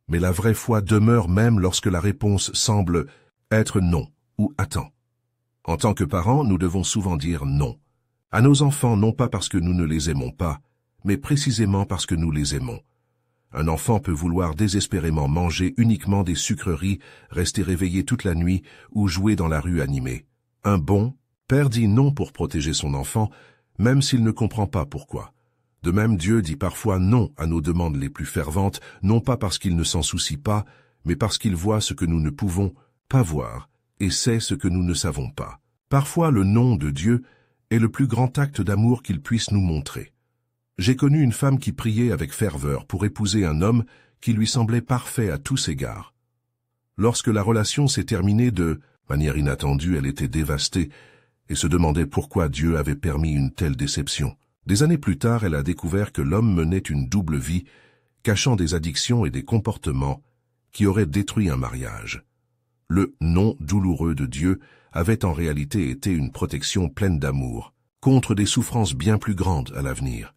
Mais la vraie foi demeure même lorsque la réponse semble être non ou attends. En tant que parents, nous devons souvent dire non à nos enfants, non pas parce que nous ne les aimons pas, mais précisément parce que nous les aimons. Un enfant peut vouloir désespérément manger uniquement des sucreries, rester réveillé toute la nuit ou jouer dans la rue animé. Un bon père dit non pour protéger son enfant, même s'il ne comprend pas pourquoi. De même, Dieu dit parfois non à nos demandes les plus ferventes, non pas parce qu'il ne s'en soucie pas, mais parce qu'il voit ce que nous ne pouvons pas voir et sait ce que nous ne savons pas. Parfois, le non de Dieu est le plus grand acte d'amour qu'il puisse nous montrer. J'ai connu une femme qui priait avec ferveur pour épouser un homme qui lui semblait parfait à tous égards. Lorsque la relation s'est terminée de manière inattendue, elle était dévastée et se demandait pourquoi Dieu avait permis une telle déception. Des années plus tard, elle a découvert que l'homme menait une double vie, cachant des addictions et des comportements qui auraient détruit un mariage. Le non douloureux de Dieu avait en réalité été une protection pleine d'amour, contre des souffrances bien plus grandes à l'avenir.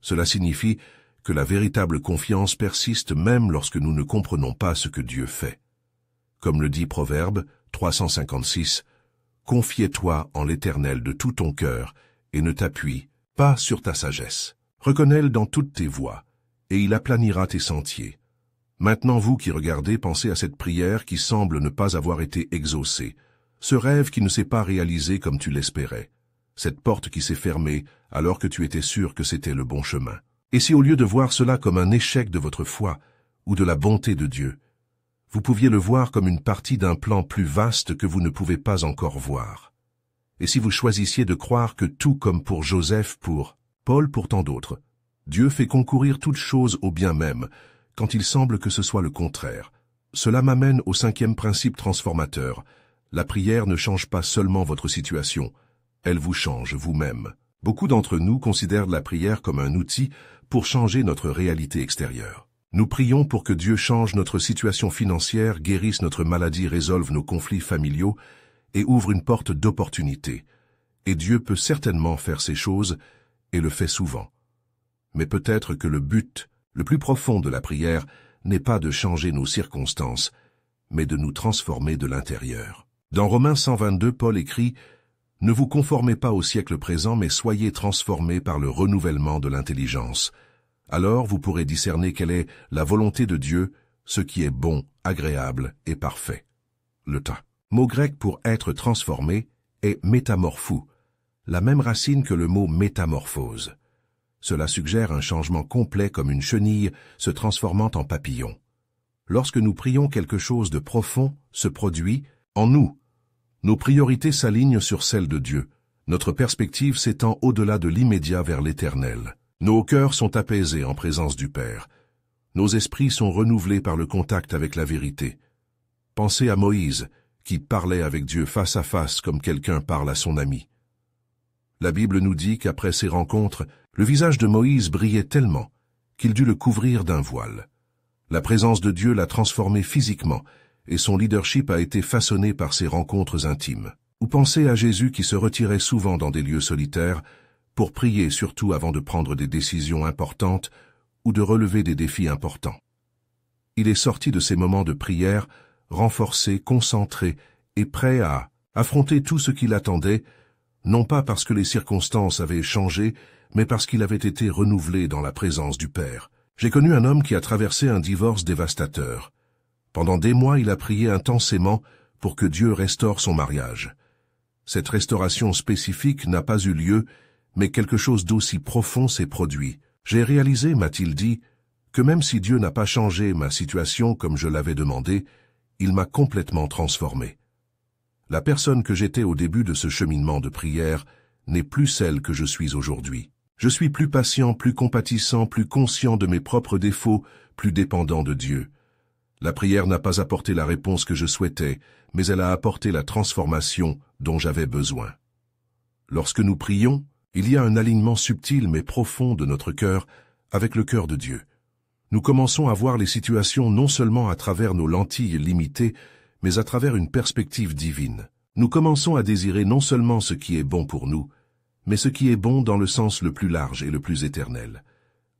Cela signifie que la véritable confiance persiste même lorsque nous ne comprenons pas ce que Dieu fait. Comme le dit Proverbe 356, « Confie-toi en l'Éternel de tout ton cœur et ne t'appuie pas sur ta sagesse. Reconnais-le dans toutes tes voies, et il aplanira tes sentiers. » Maintenant, vous qui regardez, pensez à cette prière qui semble ne pas avoir été exaucée, ce rêve qui ne s'est pas réalisé comme tu l'espérais, cette porte qui s'est fermée alors que tu étais sûr que c'était le bon chemin. Et si au lieu de voir cela comme un échec de votre foi ou de la bonté de Dieu, vous pouviez le voir comme une partie d'un plan plus vaste que vous ne pouvez pas encore voir. Et si vous choisissiez de croire que tout comme pour Joseph, pour Paul, pour tant d'autres, Dieu fait concourir toutes choses au bien même, quand il semble que ce soit le contraire. Cela m'amène au 5e principe transformateur. La prière ne change pas seulement votre situation, elle vous change vous-même. Beaucoup d'entre nous considèrent la prière comme un outil pour changer notre réalité extérieure. Nous prions pour que Dieu change notre situation financière, guérisse notre maladie, résolve nos conflits familiaux et ouvre une porte d'opportunité. Et Dieu peut certainement faire ces choses et le fait souvent. Mais peut-être que le but le plus profond de la prière n'est pas de changer nos circonstances, mais de nous transformer de l'intérieur. Dans Romains 122, Paul écrit « Ne vous conformez pas au siècle présent, mais soyez transformés par le renouvellement de l'intelligence. Alors vous pourrez discerner quelle est la volonté de Dieu, ce qui est bon, agréable et parfait. » Le mot grec pour être transformé est métamorphou, la même racine que le mot métamorphose. Cela suggère un changement complet comme une chenille se transformant en papillon. Lorsque nous prions, quelque chose de profond se produit en nous. Nos priorités s'alignent sur celles de Dieu. Notre perspective s'étend au-delà de l'immédiat vers l'éternel. Nos cœurs sont apaisés en présence du Père. Nos esprits sont renouvelés par le contact avec la vérité. Pensez à Moïse, qui parlait avec Dieu face à face comme quelqu'un parle à son ami. La Bible nous dit qu'après ces rencontres, le visage de Moïse brillait tellement qu'il dut le couvrir d'un voile. La présence de Dieu l'a transformé physiquement, et son leadership a été façonné par ces rencontres intimes. Ou pensez à Jésus qui se retirait souvent dans des lieux solitaires pour prier, surtout avant de prendre des décisions importantes ou de relever des défis importants. Il est sorti de ces moments de prière renforcé, concentré et prêt à affronter tout ce qui l'attendait, non pas parce que les circonstances avaient changé, mais parce qu'il avait été renouvelé dans la présence du Père. J'ai connu un homme qui a traversé un divorce dévastateur. Pendant des mois, il a prié intensément pour que Dieu restaure son mariage. Cette restauration spécifique n'a pas eu lieu, mais quelque chose d'aussi profond s'est produit. J'ai réalisé, m'a-t-il dit, que même si Dieu n'a pas changé ma situation comme je l'avais demandé, il m'a complètement transformé. La personne que j'étais au début de ce cheminement de prière n'est plus celle que je suis aujourd'hui. Je suis plus patient, plus compatissant, plus conscient de mes propres défauts, plus dépendant de Dieu. La prière n'a pas apporté la réponse que je souhaitais, mais elle a apporté la transformation dont j'avais besoin. Lorsque nous prions, il y a un alignement subtil mais profond de notre cœur avec le cœur de Dieu. Nous commençons à voir les situations non seulement à travers nos lentilles limitées, mais à travers une perspective divine. Nous commençons à désirer non seulement ce qui est bon pour nous, mais ce qui est bon dans le sens le plus large et le plus éternel.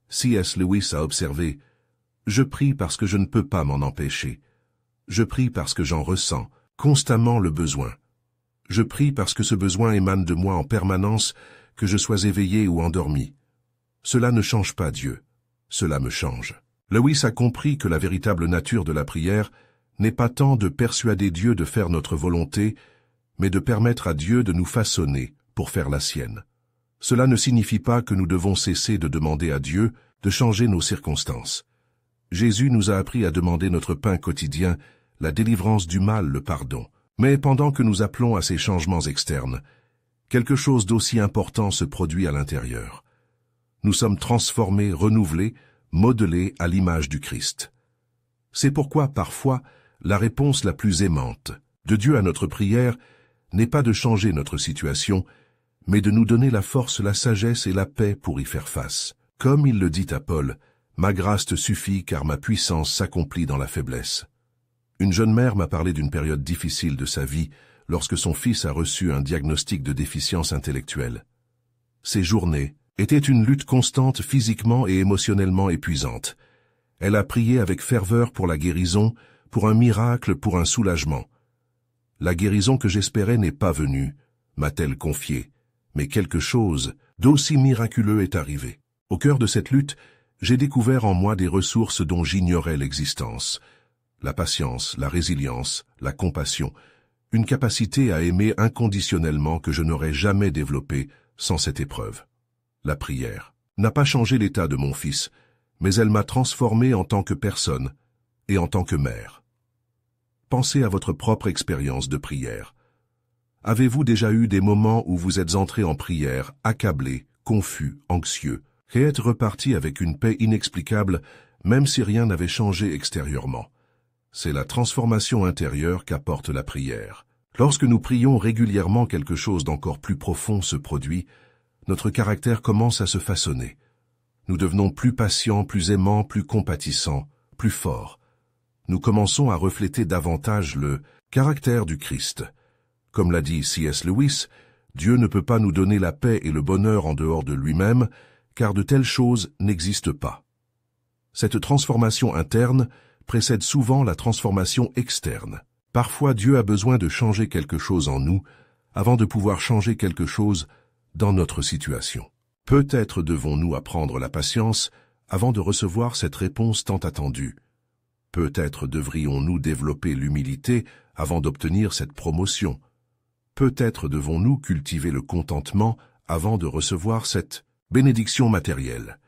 C.S. Lewis a observé « Je prie parce que je ne peux pas m'en empêcher. Je prie parce que j'en ressens constamment le besoin. Je prie parce que ce besoin émane de moi en permanence, que je sois éveillé ou endormi. Cela ne change pas Dieu. Cela me change. » Lewis a compris que la véritable nature de la prière n'est pas tant de persuader Dieu de faire notre volonté, mais de permettre à Dieu de nous façonner pour faire la sienne. Cela ne signifie pas que nous devons cesser de demander à Dieu de changer nos circonstances. Jésus nous a appris à demander notre pain quotidien, la délivrance du mal, le pardon. Mais pendant que nous appelons à ces changements externes, quelque chose d'aussi important se produit à l'intérieur. Nous sommes transformés, renouvelés, modelés à l'image du Christ. C'est pourquoi, parfois, la réponse la plus aimante de Dieu à notre prière n'est pas de changer notre situation, mais de nous donner la force, la sagesse et la paix pour y faire face. Comme il le dit à Paul, « Ma grâce te suffit car ma puissance s'accomplit dans la faiblesse. » Une jeune mère m'a parlé d'une période difficile de sa vie lorsque son fils a reçu un diagnostic de déficience intellectuelle. Ces journées étaient une lutte constante physiquement et émotionnellement épuisante. Elle a prié avec ferveur pour la guérison, pour un miracle, pour un soulagement. La guérison que j'espérais n'est pas venue, m'a-t-elle confié, mais quelque chose d'aussi miraculeux est arrivé. Au cœur de cette lutte, j'ai découvert en moi des ressources dont j'ignorais l'existence. La patience, la résilience, la compassion, une capacité à aimer inconditionnellement que je n'aurais jamais développée sans cette épreuve. La prière n'a pas changé l'état de mon fils, mais elle m'a transformé en tant que personne et en tant que mère. Pensez à votre propre expérience de prière. Avez-vous déjà eu des moments où vous êtes entré en prière, accablé, confus, anxieux, et êtes reparti avec une paix inexplicable, même si rien n'avait changé extérieurement? C'est la transformation intérieure qu'apporte la prière. Lorsque nous prions régulièrement, quelque chose d'encore plus profond se produit, notre caractère commence à se façonner. Nous devenons plus patients, plus aimants, plus compatissants, plus forts. Nous commençons à refléter davantage le caractère du Christ. Comme l'a dit C.S. Lewis, Dieu ne peut pas nous donner la paix et le bonheur en dehors de lui-même, car de telles choses n'existent pas. Cette transformation interne précède souvent la transformation externe. Parfois, Dieu a besoin de changer quelque chose en nous avant de pouvoir changer quelque chose dans notre situation. Peut-être devons-nous apprendre la patience avant de recevoir cette réponse tant attendue. Peut-être devrions-nous développer l'humilité avant d'obtenir cette promotion. Peut-être devons-nous cultiver le contentement avant de recevoir cette bénédiction matérielle.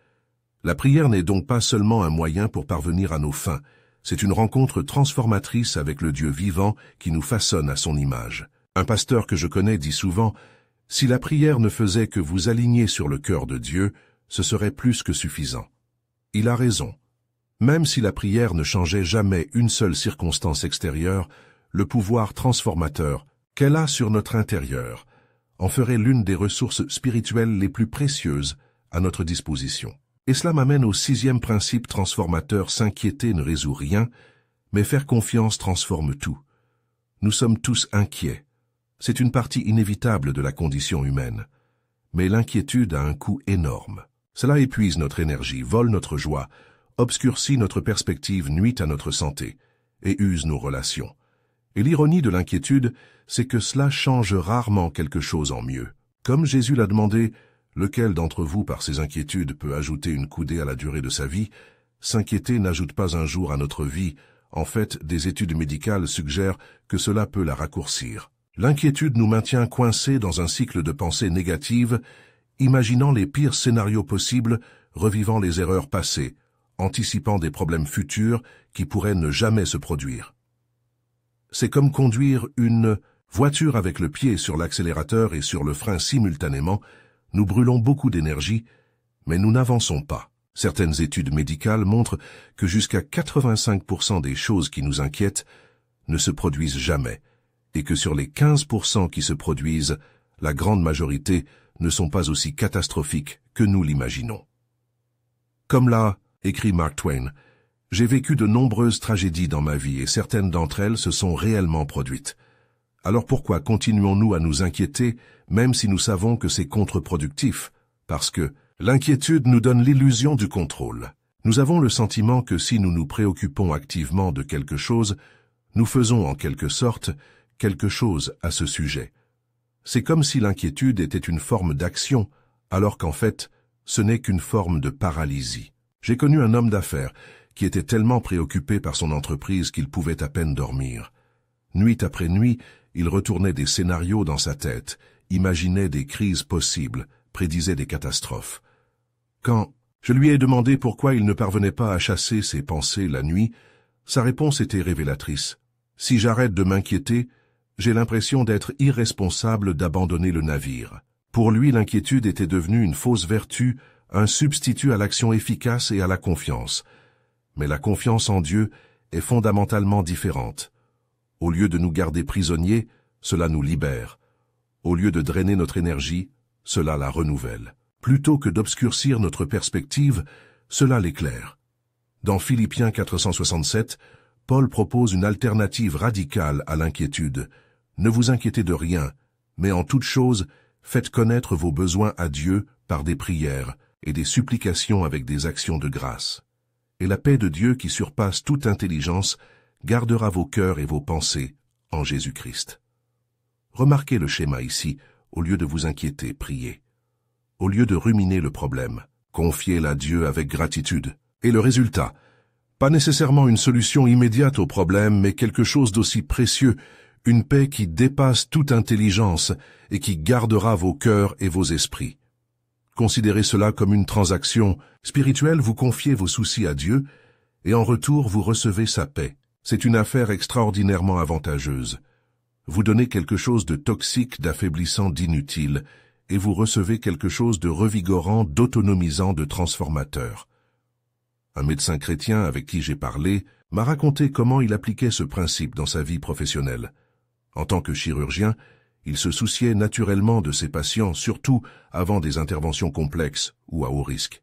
La prière n'est donc pas seulement un moyen pour parvenir à nos fins, c'est une rencontre transformatrice avec le Dieu vivant qui nous façonne à son image. Un pasteur que je connais dit souvent « Si la prière ne faisait que vous aligner sur le cœur de Dieu, ce serait plus que suffisant. Il a raison. Même si la prière ne changeait jamais une seule circonstance extérieure, le pouvoir transformateur qu'elle a sur notre intérieur en ferait l'une des ressources spirituelles les plus précieuses à notre disposition. Et cela m'amène au 6e principe transformateur: s'inquiéter ne résout rien, mais faire confiance transforme tout. Nous sommes tous inquiets. C'est une partie inévitable de la condition humaine. Mais l'inquiétude a un coût énorme. Cela épuise notre énergie, vole notre joie, obscurcit notre perspective, nuit à notre santé et use nos relations. Et l'ironie de l'inquiétude, c'est que cela change rarement quelque chose en mieux. Comme Jésus l'a demandé, lequel d'entre vous, par ses inquiétudes, peut ajouter une coudée à la durée de sa vie? S'inquiéter n'ajoute pas un jour à notre vie. En fait, des études médicales suggèrent que cela peut la raccourcir. L'inquiétude nous maintient coincés dans un cycle de pensée négative, imaginant les pires scénarios possibles, revivant les erreurs passées, anticipant des problèmes futurs qui pourraient ne jamais se produire. C'est comme conduire une voiture avec le pied sur l'accélérateur et sur le frein simultanément. Nous brûlons beaucoup d'énergie, mais nous n'avançons pas. Certaines études médicales montrent que jusqu'à 85% des choses qui nous inquiètent ne se produisent jamais, et que sur les 15% qui se produisent, la grande majorité ne sont pas aussi catastrophiques que nous l'imaginons. Comme l'a écrit Mark Twain, j'ai vécu de nombreuses tragédies dans ma vie et certaines d'entre elles se sont réellement produites. Alors pourquoi continuons-nous à nous inquiéter, même si nous savons que c'est contre-productif? Parce que l'inquiétude nous donne l'illusion du contrôle. Nous avons le sentiment que si nous nous préoccupons activement de quelque chose, nous faisons en quelque sorte quelque chose à ce sujet. C'est comme si l'inquiétude était une forme d'action, alors qu'en fait, ce n'est qu'une forme de paralysie. J'ai connu un homme d'affaires qui était tellement préoccupé par son entreprise qu'il pouvait à peine dormir. Nuit après nuit, il retournait des scénarios dans sa tête, imaginait des crises possibles, prédisait des catastrophes. Quand je lui ai demandé pourquoi il ne parvenait pas à chasser ses pensées la nuit, sa réponse était révélatrice. Si j'arrête de m'inquiéter, j'ai l'impression d'être irresponsable d'abandonner le navire. Pour lui, l'inquiétude était devenue une fausse vertu, un substitut à l'action efficace et à la confiance. Mais la confiance en Dieu est fondamentalement différente. Au lieu de nous garder prisonniers, cela nous libère. Au lieu de drainer notre énergie, cela la renouvelle. Plutôt que d'obscurcir notre perspective, cela l'éclaire. Dans Philippiens 467, Paul propose une alternative radicale à l'inquiétude. Ne vous inquiétez de rien, mais en toute chose, faites connaître vos besoins à Dieu par des prières et des supplications avec des actions de grâce. Et la paix de Dieu qui surpasse toute intelligence gardera vos cœurs et vos pensées en Jésus-Christ. Remarquez le schéma ici, au lieu de vous inquiéter, priez. Au lieu de ruminer le problème, confiez-le à Dieu avec gratitude. Et le résultat, pas nécessairement une solution immédiate au problème, mais quelque chose d'aussi précieux, une paix qui dépasse toute intelligence et qui gardera vos cœurs et vos esprits. Considérez cela comme une transaction spirituelle, vous confiez vos soucis à Dieu et en retour vous recevez sa paix. C'est une affaire extraordinairement avantageuse. Vous donnez quelque chose de toxique, d'affaiblissant, d'inutile, et vous recevez quelque chose de revigorant, d'autonomisant, de transformateur. Un médecin chrétien avec qui j'ai parlé m'a raconté comment il appliquait ce principe dans sa vie professionnelle. En tant que chirurgien, il se souciait naturellement de ses patients, surtout avant des interventions complexes ou à haut risque.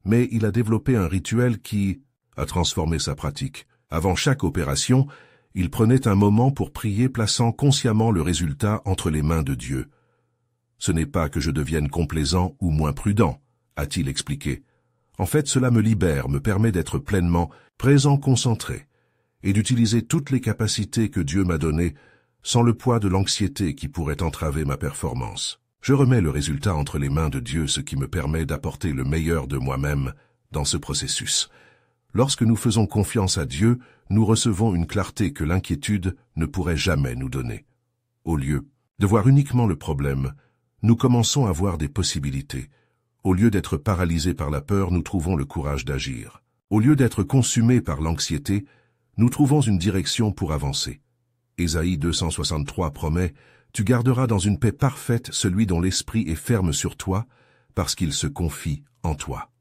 Mais il a développé un rituel qui a transformé sa pratique. Avant chaque opération, il prenait un moment pour prier, plaçant consciemment le résultat entre les mains de Dieu. « Ce n'est pas que je devienne complaisant ou moins prudent », a-t-il expliqué. « En fait, cela me libère, me permet d'être pleinement présent, concentré, et d'utiliser toutes les capacités que Dieu m'a données sans le poids de l'anxiété qui pourrait entraver ma performance. Je remets le résultat entre les mains de Dieu, ce qui me permet d'apporter le meilleur de moi-même dans ce processus. Lorsque nous faisons confiance à Dieu, nous recevons une clarté que l'inquiétude ne pourrait jamais nous donner. Au lieu de voir uniquement le problème, nous commençons à voir des possibilités. Au lieu d'être paralysés par la peur, nous trouvons le courage d'agir. Au lieu d'être consumés par l'anxiété, nous trouvons une direction pour avancer. Ésaïe 263 promet « Tu garderas dans une paix parfaite celui dont l'esprit est ferme sur toi, parce qu'il se confie en toi.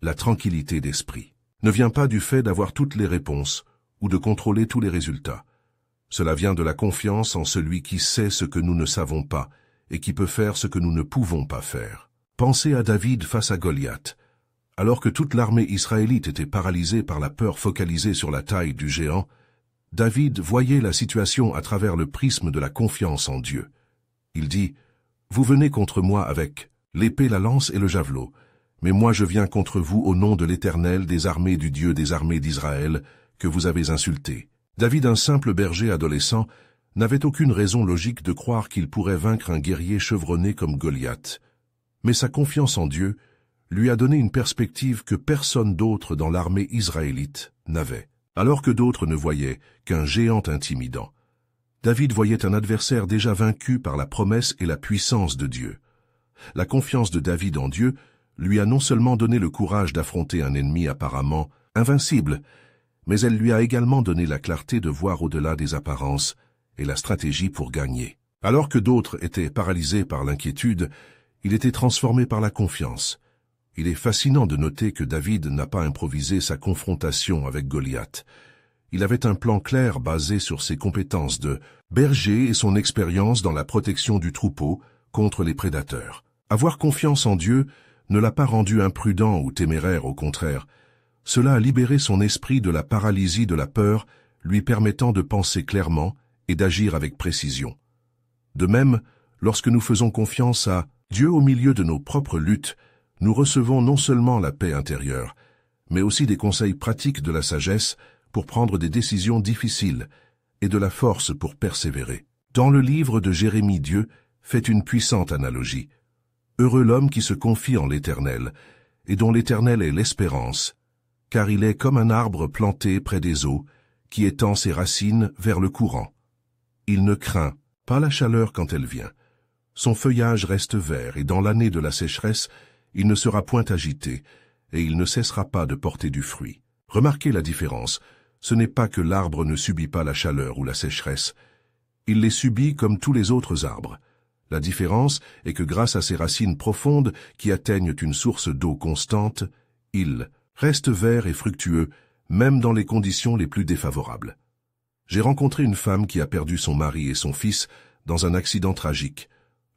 La tranquillité d'esprit ne vient pas du fait d'avoir toutes les réponses ou de contrôler tous les résultats. Cela vient de la confiance en celui qui sait ce que nous ne savons pas et qui peut faire ce que nous ne pouvons pas faire. Pensez à David face à Goliath. Alors que toute l'armée israélite était paralysée par la peur focalisée sur la taille du géant, David voyait la situation à travers le prisme de la confiance en Dieu. Il dit « Vous venez contre moi avec l'épée, la lance et le javelot, mais moi je viens contre vous au nom de l'Éternel des armées du Dieu des armées d'Israël, que vous avez insulté. » David, un simple berger adolescent, n'avait aucune raison logique de croire qu'il pourrait vaincre un guerrier chevronné comme Goliath. Mais sa confiance en Dieu lui a donné une perspective que personne d'autre dans l'armée israélite n'avait. Alors que d'autres ne voyaient qu'un géant intimidant, David voyait un adversaire déjà vaincu par la promesse et la puissance de Dieu. La confiance de David en Dieu lui a non seulement donné le courage d'affronter un ennemi apparemment invincible, mais elle lui a également donné la clarté de voir au-delà des apparences et la stratégie pour gagner. Alors que d'autres étaient paralysés par l'inquiétude, il était transformé par la confiance. Il est fascinant de noter que David n'a pas improvisé sa confrontation avec Goliath. Il avait un plan clair basé sur ses compétences de berger et son expérience dans la protection du troupeau contre les prédateurs. Avoir confiance en Dieu ne l'a pas rendu imprudent ou téméraire, au contraire. Cela a libéré son esprit de la paralysie de la peur, lui permettant de penser clairement et d'agir avec précision. De même, lorsque nous faisons confiance à Dieu au milieu de nos propres luttes, nous recevons non seulement la paix intérieure, mais aussi des conseils pratiques de la sagesse pour prendre des décisions difficiles et de la force pour persévérer. Dans le livre de Jérémie, Dieu fait une puissante analogie. Heureux l'homme qui se confie en l'Éternel, et dont l'Éternel est l'espérance, car il est comme un arbre planté près des eaux, qui étend ses racines vers le courant. Il ne craint pas la chaleur quand elle vient. Son feuillage reste vert, et dans l'année de la sécheresse, il ne sera point agité, et il ne cessera pas de porter du fruit. Remarquez la différence. Ce n'est pas que l'arbre ne subit pas la chaleur ou la sécheresse. Il les subit comme tous les autres arbres. La différence est que grâce à ses racines profondes qui atteignent une source d'eau constante, il reste vert et fructueux, même dans les conditions les plus défavorables. J'ai rencontré une femme qui a perdu son mari et son fils dans un accident tragique.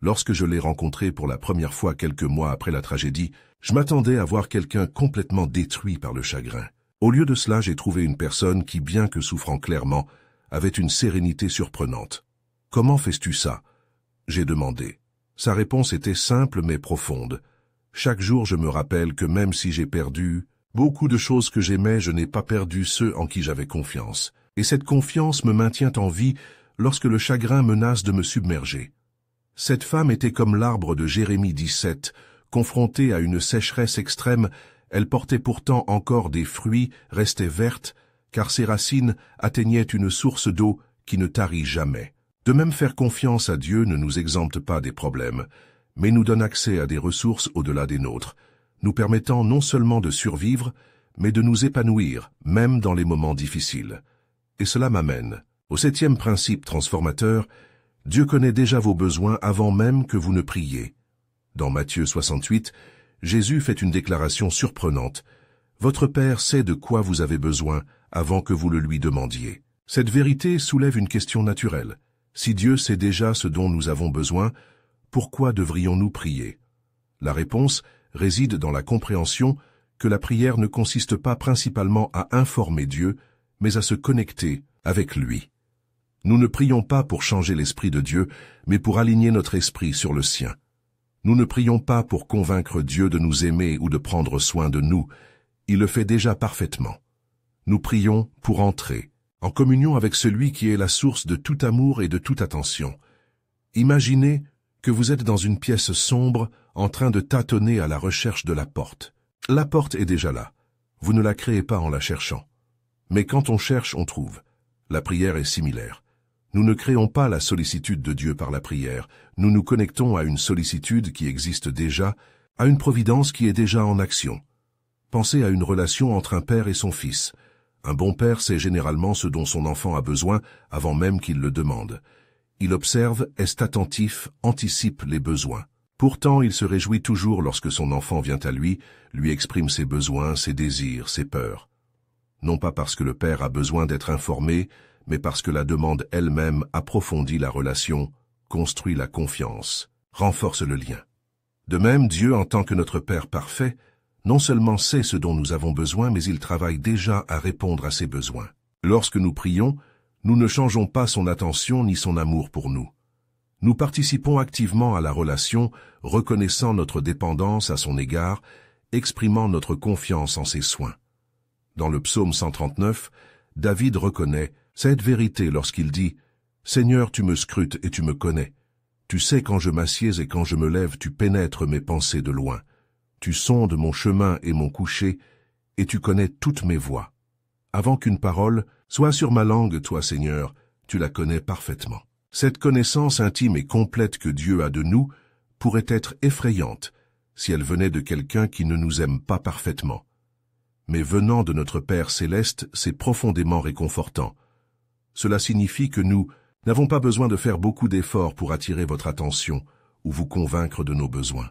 Lorsque je l'ai rencontrée pour la première fois quelques mois après la tragédie, je m'attendais à voir quelqu'un complètement détruit par le chagrin. Au lieu de cela, j'ai trouvé une personne qui, bien que souffrant clairement, avait une sérénité surprenante. « Comment fais-tu ça ?» j'ai demandé. Sa réponse était simple mais profonde. « Chaque jour, je me rappelle que même si j'ai perdu beaucoup de choses que j'aimais, je n'ai pas perdu ceux en qui j'avais confiance. Et cette confiance me maintient en vie lorsque le chagrin menace de me submerger. » Cette femme était comme l'arbre de Jérémie 17, confrontée à une sécheresse extrême. Elle portait pourtant encore des fruits, restait verte, car ses racines atteignaient une source d'eau qui ne tarit jamais. De même, faire confiance à Dieu ne nous exempte pas des problèmes, mais nous donne accès à des ressources au-delà des nôtres, nous permettant non seulement de survivre, mais de nous épanouir, même dans les moments difficiles. Et cela m'amène au 7e principe transformateur. Dieu connaît déjà vos besoins avant même que vous ne priez. Dans Matthieu 68, Jésus fait une déclaration surprenante. Votre Père sait de quoi vous avez besoin avant que vous le lui demandiez. Cette vérité soulève une question naturelle. Si Dieu sait déjà ce dont nous avons besoin, pourquoi devrions-nous prier? La réponse réside dans la compréhension que la prière ne consiste pas principalement à informer Dieu, mais à se connecter avec lui. Nous ne prions pas pour changer l'esprit de Dieu, mais pour aligner notre esprit sur le sien. Nous ne prions pas pour convaincre Dieu de nous aimer ou de prendre soin de nous. Il le fait déjà parfaitement. Nous prions pour entrer en communion avec celui qui est la source de tout amour et de toute attention. Imaginez que vous êtes dans une pièce sombre en train de tâtonner à la recherche de la porte. La porte est déjà là. Vous ne la créez pas en la cherchant. Mais quand on cherche, on trouve. La prière est similaire. Nous ne créons pas la sollicitude de Dieu par la prière. Nous nous connectons à une sollicitude qui existe déjà, à une providence qui est déjà en action. Pensez à une relation entre un père et son fils. Un bon père sait généralement ce dont son enfant a besoin avant même qu'il le demande. Il observe, est attentif, anticipe les besoins. Pourtant, il se réjouit toujours lorsque son enfant vient à lui exprime ses besoins, ses désirs, ses peurs. Non pas parce que le père a besoin d'être informé, mais parce que la demande elle-même approfondit la relation, construit la confiance, renforce le lien. De même, Dieu, en tant que notre Père parfait, non seulement sait ce dont nous avons besoin, mais il travaille déjà à répondre à ces besoins. Lorsque nous prions, nous ne changeons pas son attention ni son amour pour nous. Nous participons activement à la relation, reconnaissant notre dépendance à son égard, exprimant notre confiance en ses soins. Dans le psaume 139, David reconnaît cette vérité lorsqu'il dit « Seigneur, tu me scrutes et tu me connais. Tu sais quand je m'assieds et quand je me lève, tu pénètres mes pensées de loin. Tu sondes mon chemin et mon coucher, et tu connais toutes mes voies. Avant qu'une parole soit sur ma langue, toi, Seigneur, tu la connais parfaitement. » Cette connaissance intime et complète que Dieu a de nous pourrait être effrayante si elle venait de quelqu'un qui ne nous aime pas parfaitement. Mais venant de notre Père céleste, c'est profondément réconfortant. Cela signifie que nous n'avons pas besoin de faire beaucoup d'efforts pour attirer votre attention ou vous convaincre de nos besoins.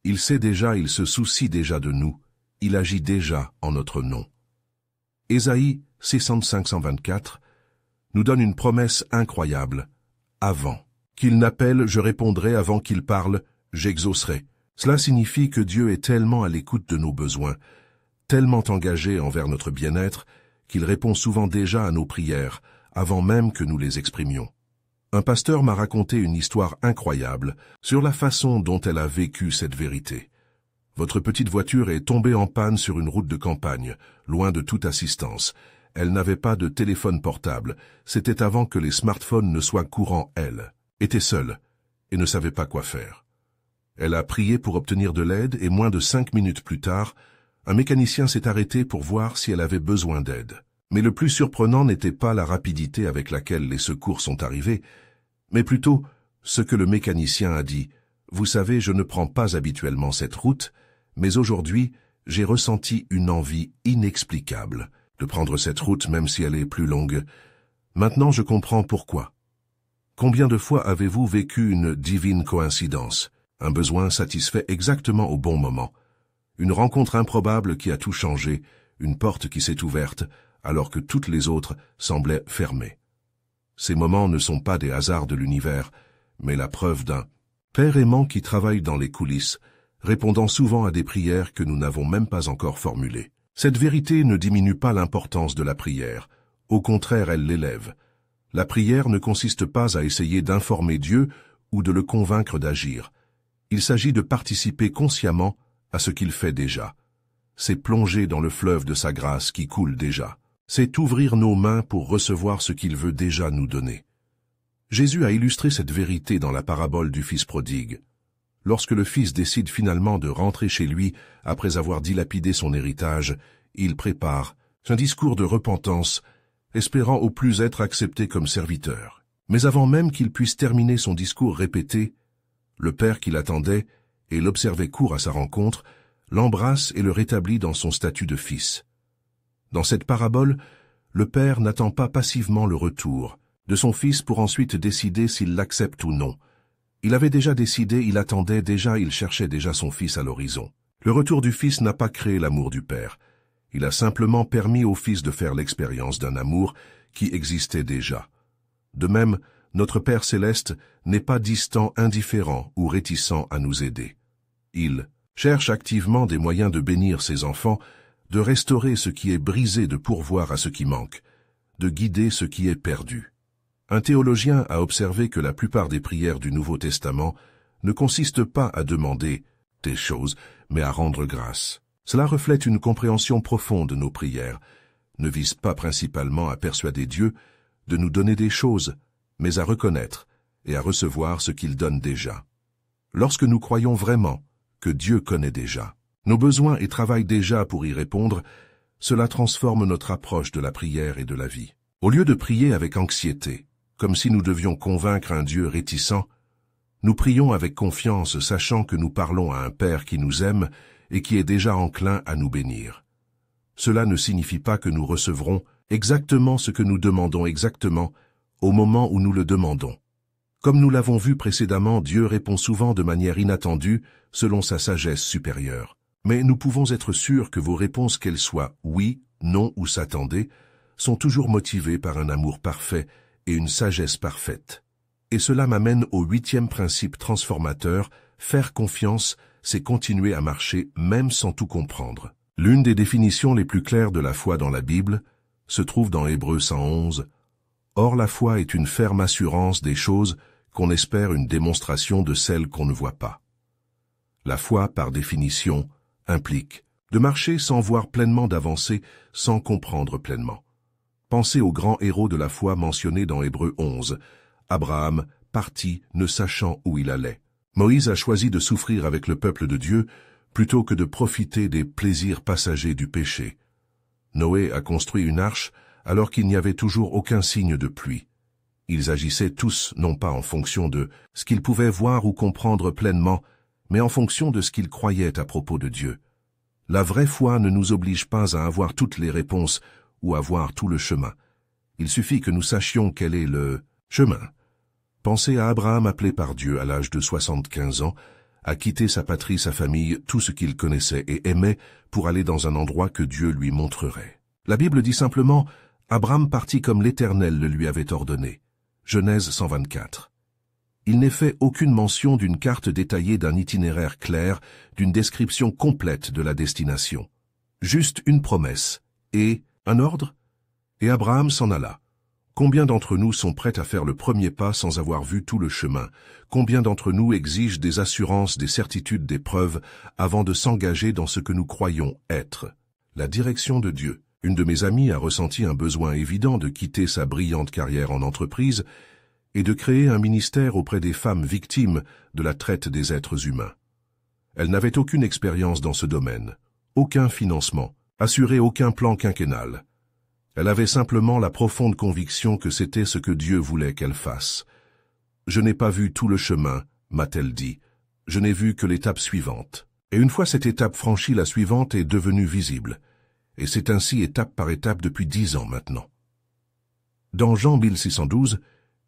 Il sait déjà, il se soucie déjà de nous, il agit déjà en notre nom. Ésaïe 65:124 nous donne une promesse incroyable. Avant qu'il n'appelle, je répondrai, avant qu'il parle, j'exaucerai. Cela signifie que Dieu est tellement à l'écoute de nos besoins, tellement engagé envers notre bien-être, qu'il répond souvent déjà à nos prières, avant même que nous les exprimions. Un pasteur m'a raconté une histoire incroyable sur la façon dont elle a vécu cette vérité. Votre petite voiture est tombée en panne sur une route de campagne, loin de toute assistance. Elle n'avait pas de téléphone portable, c'était avant que les smartphones ne soient courants, elle était seule et ne savait pas quoi faire. Elle a prié pour obtenir de l'aide et moins de 5 minutes plus tard, un mécanicien s'est arrêté pour voir si elle avait besoin d'aide. Mais le plus surprenant n'était pas la rapidité avec laquelle les secours sont arrivés, mais plutôt ce que le mécanicien a dit. Vous savez, je ne prends pas habituellement cette route, mais aujourd'hui, j'ai ressenti une envie inexplicable de prendre cette route même si elle est plus longue. Maintenant je comprends pourquoi. Combien de fois avez-vous vécu une divine coïncidence, un besoin satisfait exactement au bon moment, une rencontre improbable qui a tout changé, une porte qui s'est ouverte alors que toutes les autres semblaient fermées. Ces moments ne sont pas des hasards de l'univers, mais la preuve d'un Père aimant qui travaille dans les coulisses, répondant souvent à des prières que nous n'avons même pas encore formulées. Cette vérité ne diminue pas l'importance de la prière, au contraire elle l'élève. La prière ne consiste pas à essayer d'informer Dieu ou de le convaincre d'agir. Il s'agit de participer consciemment à ce qu'il fait déjà. C'est plonger dans le fleuve de sa grâce qui coule déjà. C'est ouvrir nos mains pour recevoir ce qu'il veut déjà nous donner. Jésus a illustré cette vérité dans la parabole du Fils prodigue. Lorsque le fils décide finalement de rentrer chez lui après avoir dilapidé son héritage, il prépare un discours de repentance, espérant au plus être accepté comme serviteur. Mais avant même qu'il puisse terminer son discours répété, le père qui l'attendait et l'observait court à sa rencontre, l'embrasse et le rétablit dans son statut de fils. Dans cette parabole, le père n'attend pas passivement le retour de son fils pour ensuite décider s'il l'accepte ou non. Il avait déjà décidé, il attendait déjà, il cherchait déjà son fils à l'horizon. Le retour du fils n'a pas créé l'amour du père. Il a simplement permis au fils de faire l'expérience d'un amour qui existait déjà. De même, notre Père céleste n'est pas distant, indifférent ou réticent à nous aider. Il cherche activement des moyens de bénir ses enfants, de restaurer ce qui est brisé, de pourvoir à ce qui manque, de guider ce qui est perdu. Un théologien a observé que la plupart des prières du Nouveau Testament ne consistent pas à demander des choses, mais à rendre grâce. Cela reflète une compréhension profonde de nos prières, ne vise pas principalement à persuader Dieu de nous donner des choses, mais à reconnaître et à recevoir ce qu'il donne déjà. Lorsque nous croyons vraiment que Dieu connaît déjà nos besoins et travaille déjà pour y répondre, cela transforme notre approche de la prière et de la vie. Au lieu de prier avec anxiété, comme si nous devions convaincre un Dieu réticent, nous prions avec confiance, sachant que nous parlons à un Père qui nous aime et qui est déjà enclin à nous bénir. Cela ne signifie pas que nous recevrons exactement ce que nous demandons exactement au moment où nous le demandons. Comme nous l'avons vu précédemment, Dieu répond souvent de manière inattendue, selon sa sagesse supérieure. Mais nous pouvons être sûrs que vos réponses, qu'elles soient oui, non ou s'attendez, sont toujours motivées par un amour parfait et une sagesse parfaite. Et cela m'amène au 8e principe transformateur, faire confiance, c'est continuer à marcher même sans tout comprendre. L'une des définitions les plus claires de la foi dans la Bible se trouve dans Hébreux 111. Or la foi est une ferme assurance des choses qu'on espère, une démonstration de celles qu'on ne voit pas. La foi, par définition, implique de marcher sans voir pleinement, d'avancer sans comprendre pleinement. Pensez aux grands héros de la foi mentionnés dans Hébreux 11. Abraham partit ne sachant où il allait. Moïse a choisi de souffrir avec le peuple de Dieu plutôt que de profiter des plaisirs passagers du péché. Noé a construit une arche alors qu'il n'y avait toujours aucun signe de pluie. Ils agissaient tous non pas en fonction de ce qu'ils pouvaient voir ou comprendre pleinement, mais en fonction de ce qu'ils croyaient à propos de Dieu. La vraie foi ne nous oblige pas à avoir toutes les réponses ou à voir tout le chemin. Il suffit que nous sachions quel est le chemin. Pensez à Abraham appelé par Dieu à l'âge de 75 ans, à quitter sa patrie, sa famille, tout ce qu'il connaissait et aimait pour aller dans un endroit que Dieu lui montrerait. La Bible dit simplement « Abraham partit comme l'Éternel le lui avait ordonné ». Genèse 124. Il n'est fait aucune mention d'une carte détaillée, d'un itinéraire clair, d'une description complète de la destination. Juste une promesse et un ordre. Et Abraham s'en alla. Combien d'entre nous sont prêts à faire le premier pas sans avoir vu tout le chemin? Combien d'entre nous exigent des assurances, des certitudes, des preuves avant de s'engager dans ce que nous croyons être la direction de Dieu? Une de mes amies a ressenti un besoin évident de quitter sa brillante carrière en entreprise et de créer un ministère auprès des femmes victimes de la traite des êtres humains. Elle n'avait aucune expérience dans ce domaine, aucun financement, assuré aucun plan quinquennal. Elle avait simplement la profonde conviction que c'était ce que Dieu voulait qu'elle fasse. « Je n'ai pas vu tout le chemin », m'a-t-elle dit. « Je n'ai vu que l'étape suivante. » Et une fois cette étape franchie, la suivante est devenue visible. Et c'est ainsi étape par étape depuis 10 ans maintenant. Dans Jean 1612,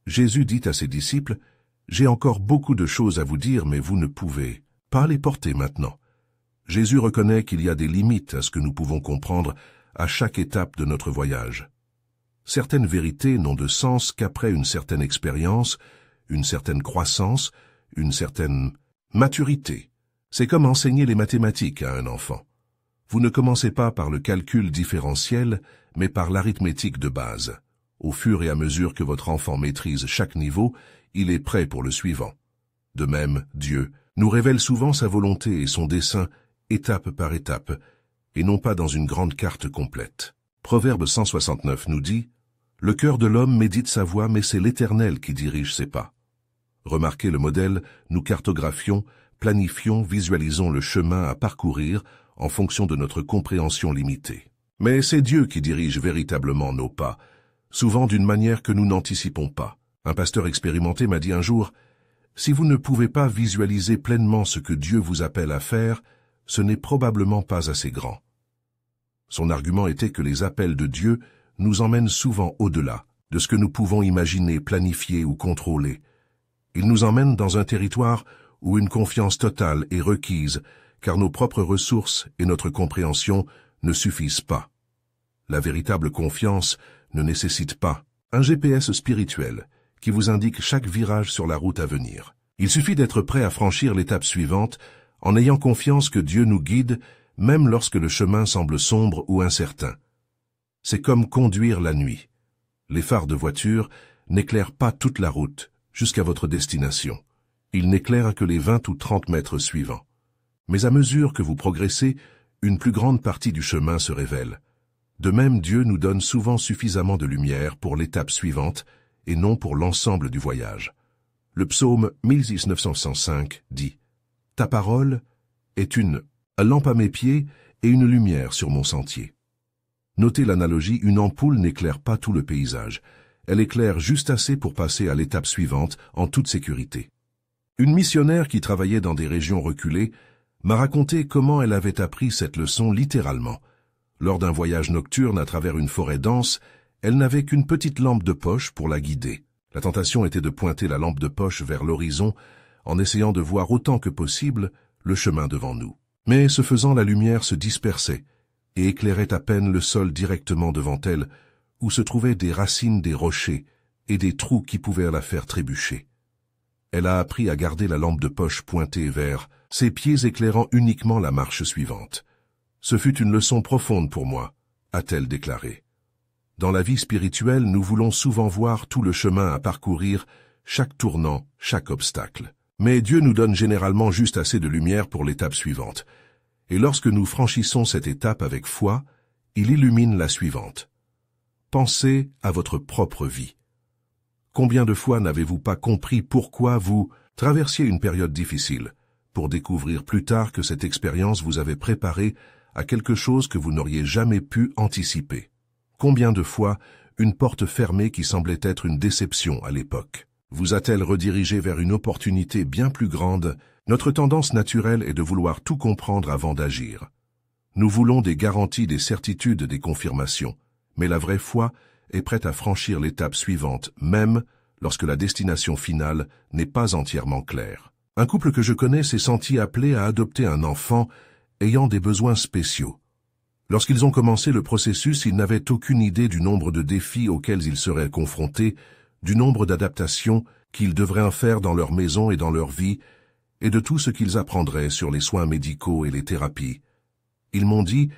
Jésus dit à ses disciples, « J'ai encore beaucoup de choses à vous dire, mais vous ne pouvez pas les porter maintenant. » Jésus reconnaît qu'il y a des limites à ce que nous pouvons comprendre à chaque étape de notre voyage. Certaines vérités n'ont de sens qu'après une certaine expérience, une certaine croissance, une certaine maturité. C'est comme enseigner les mathématiques à un enfant. Vous ne commencez pas par le calcul différentiel, mais par l'arithmétique de base. Au fur et à mesure que votre enfant maîtrise chaque niveau, il est prêt pour le suivant. De même, Dieu nous révèle souvent sa volonté et son dessein, étape par étape, et non pas dans une grande carte complète. Proverbe 169 nous dit « Le cœur de l'homme médite sa voie, mais c'est l'Éternel qui dirige ses pas. » Remarquez le modèle, nous cartographions, planifions, visualisons le chemin à parcourir en fonction de notre compréhension limitée. Mais c'est Dieu qui dirige véritablement nos pas, souvent d'une manière que nous n'anticipons pas. Un pasteur expérimenté m'a dit un jour, « Si vous ne pouvez pas visualiser pleinement ce que Dieu vous appelle à faire, ce n'est probablement pas assez grand. » Son argument était que les appels de Dieu nous emmènent souvent au-delà de ce que nous pouvons imaginer, planifier ou contrôler. Il nous emmène dans un territoire où une confiance totale est requise, car nos propres ressources et notre compréhension ne suffisent pas. La véritable confiance ne nécessite pas un GPS spirituel qui vous indique chaque virage sur la route à venir. Il suffit d'être prêt à franchir l'étape suivante en ayant confiance que Dieu nous guide, même lorsque le chemin semble sombre ou incertain. C'est comme conduire la nuit. Les phares de voiture n'éclairent pas toute la route jusqu'à votre destination. Ils n'éclairent que les 20 ou 30 mètres suivants. Mais à mesure que vous progressez, une plus grande partie du chemin se révèle. De même, Dieu nous donne souvent suffisamment de lumière pour l'étape suivante et non pour l'ensemble du voyage. Le psaume 1905 dit « Ta parole est une lampe à mes pieds et une lumière sur mon sentier. » Notez l'analogie, une ampoule n'éclaire pas tout le paysage. Elle éclaire juste assez pour passer à l'étape suivante en toute sécurité. Une missionnaire qui travaillait dans des régions reculées m'a raconté comment elle avait appris cette leçon littéralement. Lors d'un voyage nocturne à travers une forêt dense, elle n'avait qu'une petite lampe de poche pour la guider. La tentation était de pointer la lampe de poche vers l'horizon en essayant de voir autant que possible le chemin devant nous. Mais ce faisant, la lumière se dispersait et éclairait à peine le sol directement devant elle, où se trouvaient des racines des rochers et des trous qui pouvaient la faire trébucher. Elle a appris à garder la lampe de poche pointée vers ses pieds, éclairant uniquement la marche suivante. Ce fut une leçon profonde pour moi, a-t-elle déclaré. Dans la vie spirituelle, nous voulons souvent voir tout le chemin à parcourir, chaque tournant, chaque obstacle. Mais Dieu nous donne généralement juste assez de lumière pour l'étape suivante. Et lorsque nous franchissons cette étape avec foi, il illumine la suivante. Pensez à votre propre vie. Combien de fois n'avez-vous pas compris pourquoi vous traversiez une période difficile, pour découvrir plus tard que cette expérience vous avait préparé à quelque chose que vous n'auriez jamais pu anticiper? Combien de fois une porte fermée qui semblait être une déception à l'époque vous a-t-elle redirigé vers une opportunité bien plus grande? Notre tendance naturelle est de vouloir tout comprendre avant d'agir. Nous voulons des garanties, des certitudes, des confirmations, mais la vraie foi est prête à franchir l'étape suivante, même lorsque la destination finale n'est pas entièrement claire. Un couple que je connais s'est senti appelé à adopter un enfant ayant des besoins spéciaux. Lorsqu'ils ont commencé le processus, ils n'avaient aucune idée du nombre de défis auxquels ils seraient confrontés, du nombre d'adaptations qu'ils devraient en faire dans leur maison et dans leur vie, et de tout ce qu'ils apprendraient sur les soins médicaux et les thérapies. Ils m'ont dit,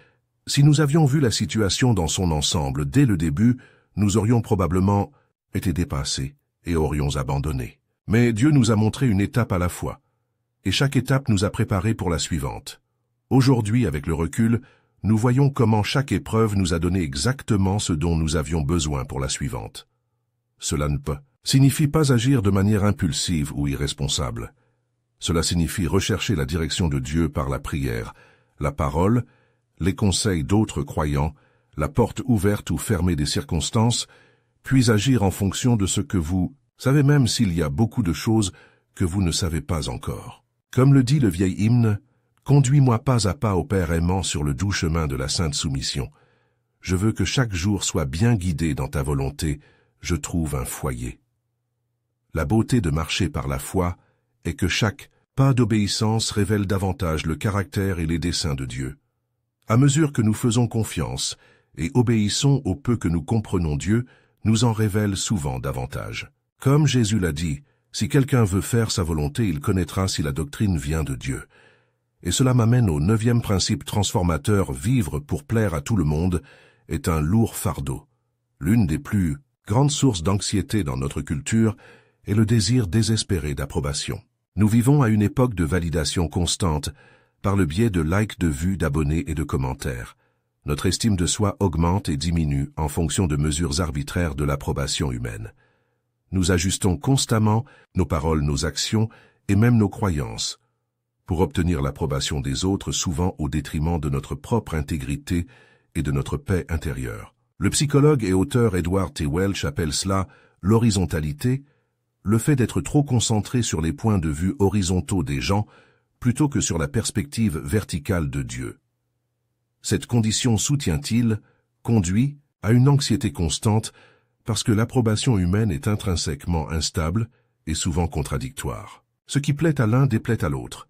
si nous avions vu la situation dans son ensemble dès le début, nous aurions probablement été dépassés et aurions abandonné. Mais Dieu nous a montré une étape à la fois, et chaque étape nous a préparés pour la suivante. Aujourd'hui, avec le recul, nous voyons comment chaque épreuve nous a donné exactement ce dont nous avions besoin pour la suivante. Cela ne signifie pas agir de manière impulsive ou irresponsable. Cela signifie rechercher la direction de Dieu par la prière, la parole, les conseils d'autres croyants, la porte ouverte ou fermée des circonstances, puis agir en fonction de ce que vous savez, même s'il y a beaucoup de choses que vous ne savez pas encore. Comme le dit le vieil hymne, « Conduis-moi pas à pas au Père aimant sur le doux chemin de la sainte soumission. Je veux que chaque jour soit bien guidé dans ta volonté, je trouve un foyer. » La beauté de marcher par la foi est que chaque pas d'obéissance révèle davantage le caractère et les desseins de Dieu. À mesure que nous faisons confiance et obéissons au peu que nous comprenons Dieu, nous en révèle souvent davantage. Comme Jésus l'a dit, si quelqu'un veut faire sa volonté, il connaîtra si la doctrine vient de Dieu. Et cela m'amène au 9e principe transformateur, vivre pour plaire à tout le monde est un lourd fardeau. L'une des plus grandes sources d'anxiété dans notre culture est le désir désespéré d'approbation. Nous vivons à une époque de validation constante par le biais de likes, de vues, d'abonnés et de commentaires. Notre estime de soi augmente et diminue en fonction de mesures arbitraires de l'approbation humaine. Nous ajustons constamment nos paroles, nos actions et même nos croyances pour obtenir l'approbation des autres, souvent au détriment de notre propre intégrité et de notre paix intérieure. Le psychologue et auteur Edward T. Welch appelle cela l'horizontalité, le fait d'être trop concentré sur les points de vue horizontaux des gens plutôt que sur la perspective verticale de Dieu. Cette condition, soutient-il, conduit à une anxiété constante parce que l'approbation humaine est intrinsèquement instable et souvent contradictoire. Ce qui plaît à l'un déplaît à l'autre.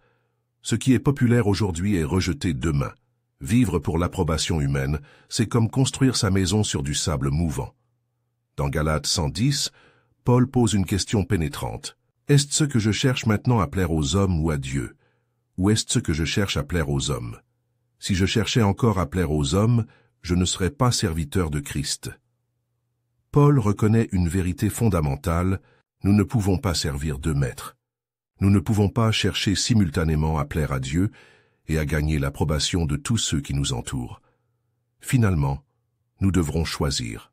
Ce qui est populaire aujourd'hui est rejeté demain. Vivre pour l'approbation humaine, c'est comme construire sa maison sur du sable mouvant. Dans Galates 110, Paul pose une question pénétrante. Est-ce ce que je cherche maintenant à plaire aux hommes ou à Dieu? Ou est-ce ce que je cherche à plaire aux hommes? Si je cherchais encore à plaire aux hommes, je ne serais pas serviteur de Christ. Paul reconnaît une vérité fondamentale, nous ne pouvons pas servir deux maîtres. Nous ne pouvons pas chercher simultanément à plaire à Dieu et à gagner l'approbation de tous ceux qui nous entourent. Finalement, nous devrons choisir.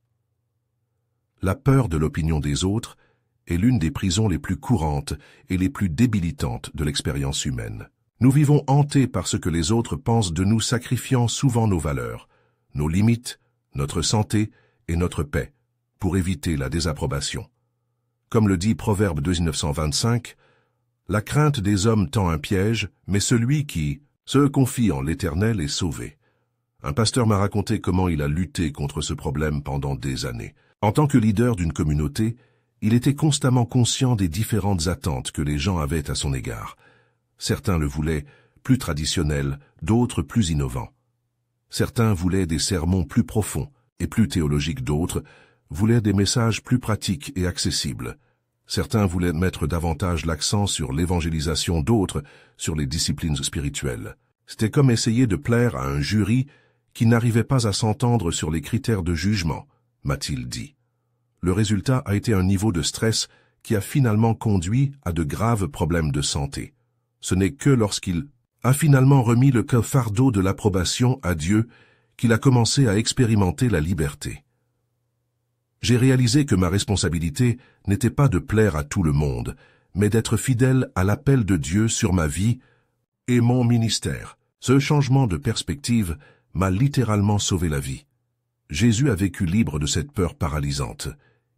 La peur de l'opinion des autres est l'une des prisons les plus courantes et les plus débilitantes de l'expérience humaine. Nous vivons hantés par ce que les autres pensent de nous, sacrifiant souvent nos valeurs, nos limites, notre santé et notre paix, pour éviter la désapprobation. Comme le dit Proverbe 1925, « La crainte des hommes tend un piège, mais celui qui se confie en l'Éternel est sauvé. » Un pasteur m'a raconté comment il a lutté contre ce problème pendant des années. En tant que leader d'une communauté, Il était constamment conscient des différentes attentes que les gens avaient à son égard. Certains le voulaient plus traditionnel, d'autres plus innovants. Certains voulaient des sermons plus profonds et plus théologiques, d'autres voulaient des messages plus pratiques et accessibles. Certains voulaient mettre davantage l'accent sur l'évangélisation, d'autres sur les disciplines spirituelles. C'était comme essayer de plaire à un jury qui n'arrivait pas à s'entendre sur les critères de jugement, m'a-t-il dit. Le résultat a été un niveau de stress qui a finalement conduit à de graves problèmes de santé. Ce n'est que lorsqu'il a finalement remis le fardeau de l'approbation à Dieu qu'il a commencé à expérimenter la liberté. J'ai réalisé que ma responsabilité n'était pas de plaire à tout le monde, mais d'être fidèle à l'appel de Dieu sur ma vie et mon ministère. Ce changement de perspective m'a littéralement sauvé la vie. Jésus a vécu libre de cette peur paralysante.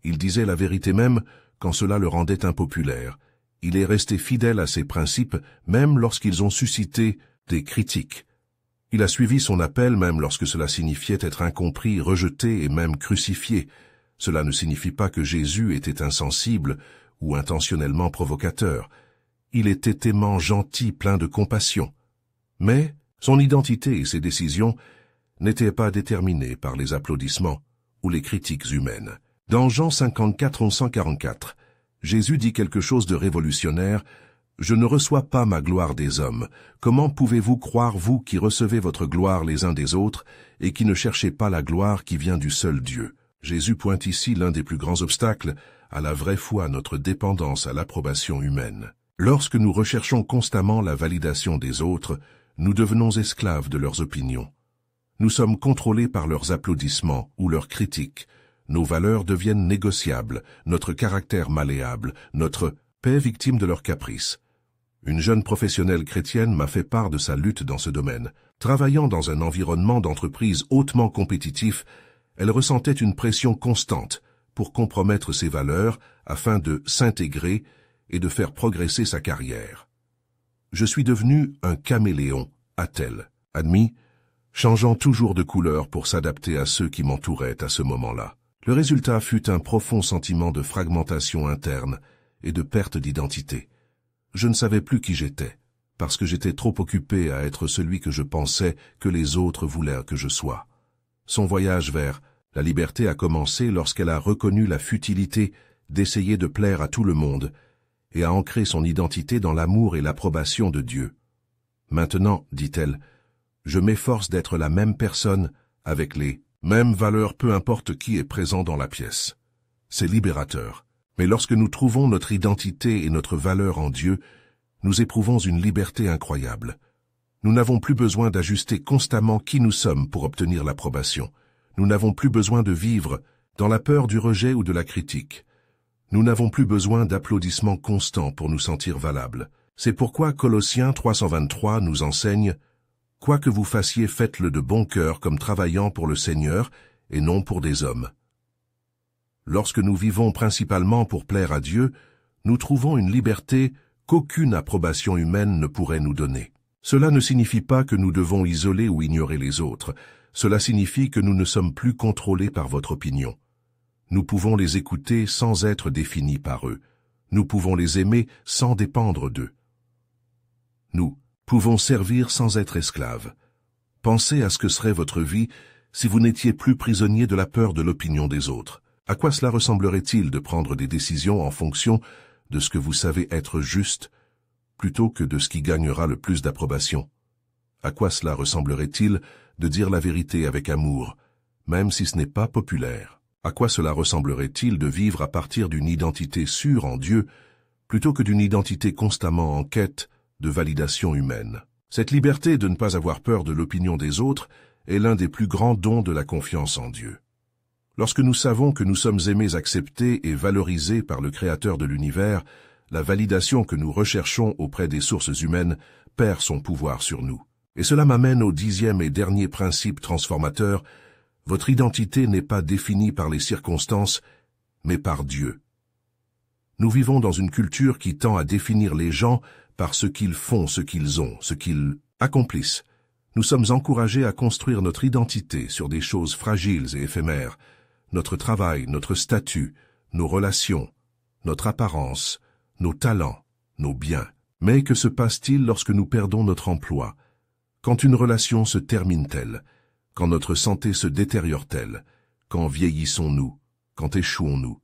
Il disait la vérité même quand cela le rendait impopulaire. Il est resté fidèle à ses principes, même lorsqu'ils ont suscité des critiques. Il a suivi son appel même lorsque cela signifiait être incompris, rejeté et même crucifié. Cela ne signifie pas que Jésus était insensible ou intentionnellement provocateur. Il était aimant, gentil, plein de compassion. Mais son identité et ses décisions n'étaient pas déterminées par les applaudissements ou les critiques humaines. Dans Jean 54, 1144, Jésus dit quelque chose de révolutionnaire. « Je ne reçois pas ma gloire des hommes. Comment pouvez-vous croire, vous qui recevez votre gloire les uns des autres, et qui ne cherchez pas la gloire qui vient du seul Dieu ?» Jésus pointe ici l'un des plus grands obstacles à la vraie foi, notre dépendance à l'approbation humaine. Lorsque nous recherchons constamment la validation des autres, nous devenons esclaves de leurs opinions. Nous sommes contrôlés par leurs applaudissements ou leurs critiques. Nos valeurs deviennent négociables, notre caractère malléable, notre paix victime de leurs caprices. Une jeune professionnelle chrétienne m'a fait part de sa lutte dans ce domaine. Travaillant dans un environnement d'entreprise hautement compétitif, elle ressentait une pression constante pour compromettre ses valeurs afin de s'intégrer et de faire progresser sa carrière. Je suis devenu un caméléon, a-t-elle admis, changeant toujours de couleur pour s'adapter à ceux qui m'entouraient à ce moment-là. Le résultat fut un profond sentiment de fragmentation interne et de perte d'identité. Je ne savais plus qui j'étais, parce que j'étais trop occupé à être celui que je pensais que les autres voulaient que je sois. Son voyage vers la liberté a commencé lorsqu'elle a reconnu la futilité d'essayer de plaire à tout le monde et a ancré son identité dans l'amour et l'approbation de Dieu. Maintenant, dit-elle, je m'efforce d'être la même personne avec les mêmes valeurs, peu importe qui est présent dans la pièce. C'est libérateur. Mais lorsque nous trouvons notre identité et notre valeur en Dieu, nous éprouvons une liberté incroyable. Nous n'avons plus besoin d'ajuster constamment qui nous sommes pour obtenir l'approbation. Nous n'avons plus besoin de vivre dans la peur du rejet ou de la critique. Nous n'avons plus besoin d'applaudissements constants pour nous sentir valables. C'est pourquoi Colossiens 3:123 nous enseigne « Quoi que vous fassiez, faites-le de bon cœur comme travaillant pour le Seigneur et non pour des hommes. » Lorsque nous vivons principalement pour plaire à Dieu, nous trouvons une liberté qu'aucune approbation humaine ne pourrait nous donner. Cela ne signifie pas que nous devons isoler ou ignorer les autres. Cela signifie que nous ne sommes plus contrôlés par votre opinion. Nous pouvons les écouter sans être définis par eux. Nous pouvons les aimer sans dépendre d'eux. Nous pouvons servir sans être esclaves. Pensez à ce que serait votre vie si vous n'étiez plus prisonnier de la peur de l'opinion des autres. À quoi cela ressemblerait-il de prendre des décisions en fonction de ce que vous savez être juste, plutôt que de ce qui gagnera le plus d'approbation? À quoi cela ressemblerait-il de dire la vérité avec amour, même si ce n'est pas populaire? À quoi cela ressemblerait-il de vivre à partir d'une identité sûre en Dieu, plutôt que d'une identité constamment en quête de validation humaine? Cette liberté de ne pas avoir peur de l'opinion des autres est l'un des plus grands dons de la confiance en Dieu. Lorsque nous savons que nous sommes aimés, acceptés et valorisés par le Créateur de l'univers, la validation que nous recherchons auprès des sources humaines perd son pouvoir sur nous. Et cela m'amène au 10e et dernier principe transformateur. Votre identité n'est pas définie par les circonstances, mais par Dieu. Nous vivons dans une culture qui tend à définir les gens par ce qu'ils font, ce qu'ils ont, ce qu'ils accomplissent. Nous sommes encouragés à construire notre identité sur des choses fragiles et éphémères, notre travail, notre statut, nos relations, notre apparence, nos talents, nos biens. Mais que se passe-t-il lorsque nous perdons notre emploi? Quand une relation se termine-t-elle? Quand notre santé se détériore-t-elle? Quand vieillissons-nous? Quand échouons-nous?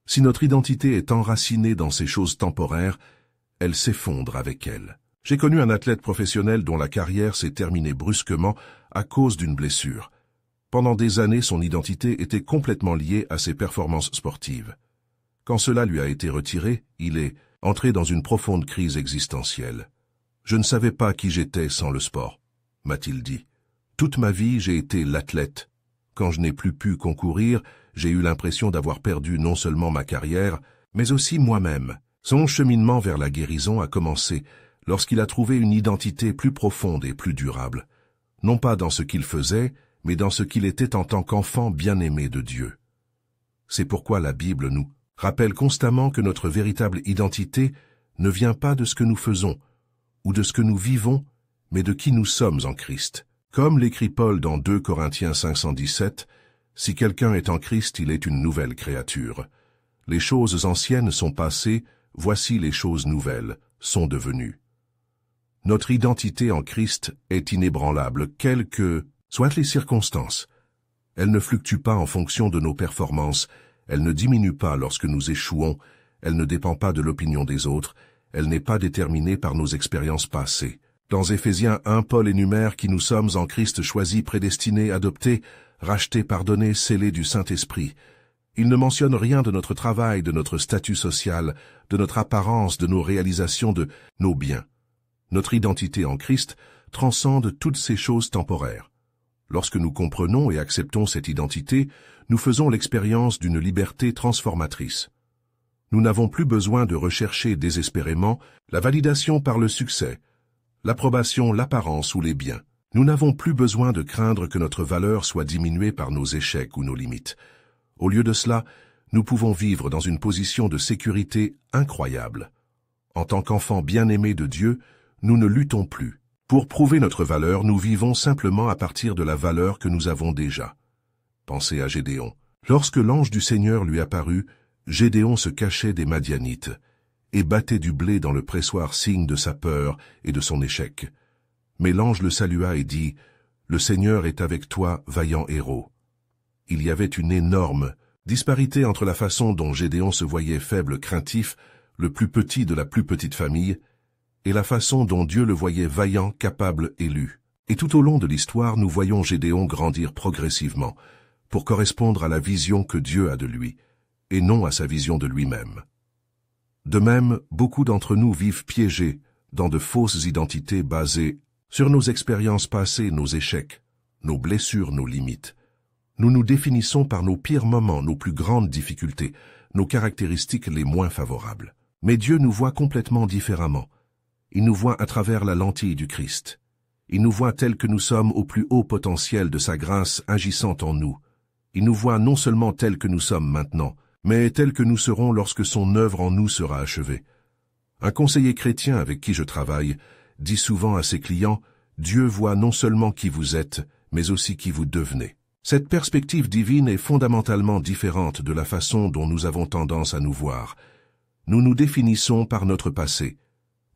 Si notre identité est enracinée dans ces choses temporaires, elle s'effondre avec elle. J'ai connu un athlète professionnel dont la carrière s'est terminée brusquement à cause d'une blessure. Pendant des années, son identité était complètement liée à ses performances sportives. Quand cela lui a été retiré, il est entré dans une profonde crise existentielle. « Je ne savais pas qui j'étais sans le sport », m'a-t-il dit. « Toute ma vie, j'ai été l'athlète. Quand je n'ai plus pu concourir, j'ai eu l'impression d'avoir perdu non seulement ma carrière, mais aussi moi-même. » Son cheminement vers la guérison a commencé lorsqu'il a trouvé une identité plus profonde et plus durable, non pas dans ce qu'il faisait, mais dans ce qu'il était en tant qu'enfant bien-aimé de Dieu. C'est pourquoi la Bible nous rappelle constamment que notre véritable identité ne vient pas de ce que nous faisons ou de ce que nous vivons, mais de qui nous sommes en Christ. Comme l'écrit Paul dans 2 Corinthiens 517, « Si quelqu'un est en Christ, il est une nouvelle créature. Les choses anciennes sont passées, voici les choses nouvelles sont devenues. » Notre identité en Christ est inébranlable, quelles que soient les circonstances. Elle ne fluctue pas en fonction de nos performances, elle ne diminue pas lorsque nous échouons, elle ne dépend pas de l'opinion des autres, elle n'est pas déterminée par nos expériences passées. Dans Éphésiens 1, Paul énumère qui nous sommes en Christ choisis, prédestinés, adoptés, rachetés, pardonnés, scellés du Saint-Esprit. Il ne mentionne rien de notre travail, de notre statut social, de notre apparence, de nos réalisations, de nos biens. Notre identité en Christ transcende toutes ces choses temporaires. Lorsque nous comprenons et acceptons cette identité, nous faisons l'expérience d'une liberté transformatrice. Nous n'avons plus besoin de rechercher désespérément la validation par le succès, l'approbation, l'apparence ou les biens. Nous n'avons plus besoin de craindre que notre valeur soit diminuée par nos échecs ou nos limites. Au lieu de cela, nous pouvons vivre dans une position de sécurité incroyable. En tant qu'enfants bien-aimés de Dieu, nous ne luttons plus. Pour prouver notre valeur, nous vivons simplement à partir de la valeur que nous avons déjà. Pensez à Gédéon. Lorsque l'ange du Seigneur lui apparut, Gédéon se cachait des Madianites et battait du blé dans le pressoir, signe de sa peur et de son échec. Mais l'ange le salua et dit, « Le Seigneur est avec toi, vaillant héros. » Il y avait une énorme disparité entre la façon dont Gédéon se voyait faible, craintif, le plus petit de la plus petite famille, et la façon dont Dieu le voyait vaillant, capable, élu. Et tout au long de l'histoire, nous voyons Gédéon grandir progressivement, pour correspondre à la vision que Dieu a de lui, et non à sa vision de lui-même. De même, beaucoup d'entre nous vivent piégés dans de fausses identités basées sur nos expériences passées, nos échecs, nos blessures, nos limites. Nous nous définissons par nos pires moments, nos plus grandes difficultés, nos caractéristiques les moins favorables. Mais Dieu nous voit complètement différemment. Il nous voit à travers la lentille du Christ. Il nous voit tels que nous sommes au plus haut potentiel de sa grâce agissant en nous. Il nous voit non seulement tels que nous sommes maintenant, mais tels que nous serons lorsque son œuvre en nous sera achevée. Un conseiller chrétien avec qui je travaille dit souvent à ses clients, « Dieu voit non seulement qui vous êtes, mais aussi qui vous devenez. » Cette perspective divine est fondamentalement différente de la façon dont nous avons tendance à nous voir. Nous nous définissons par notre passé.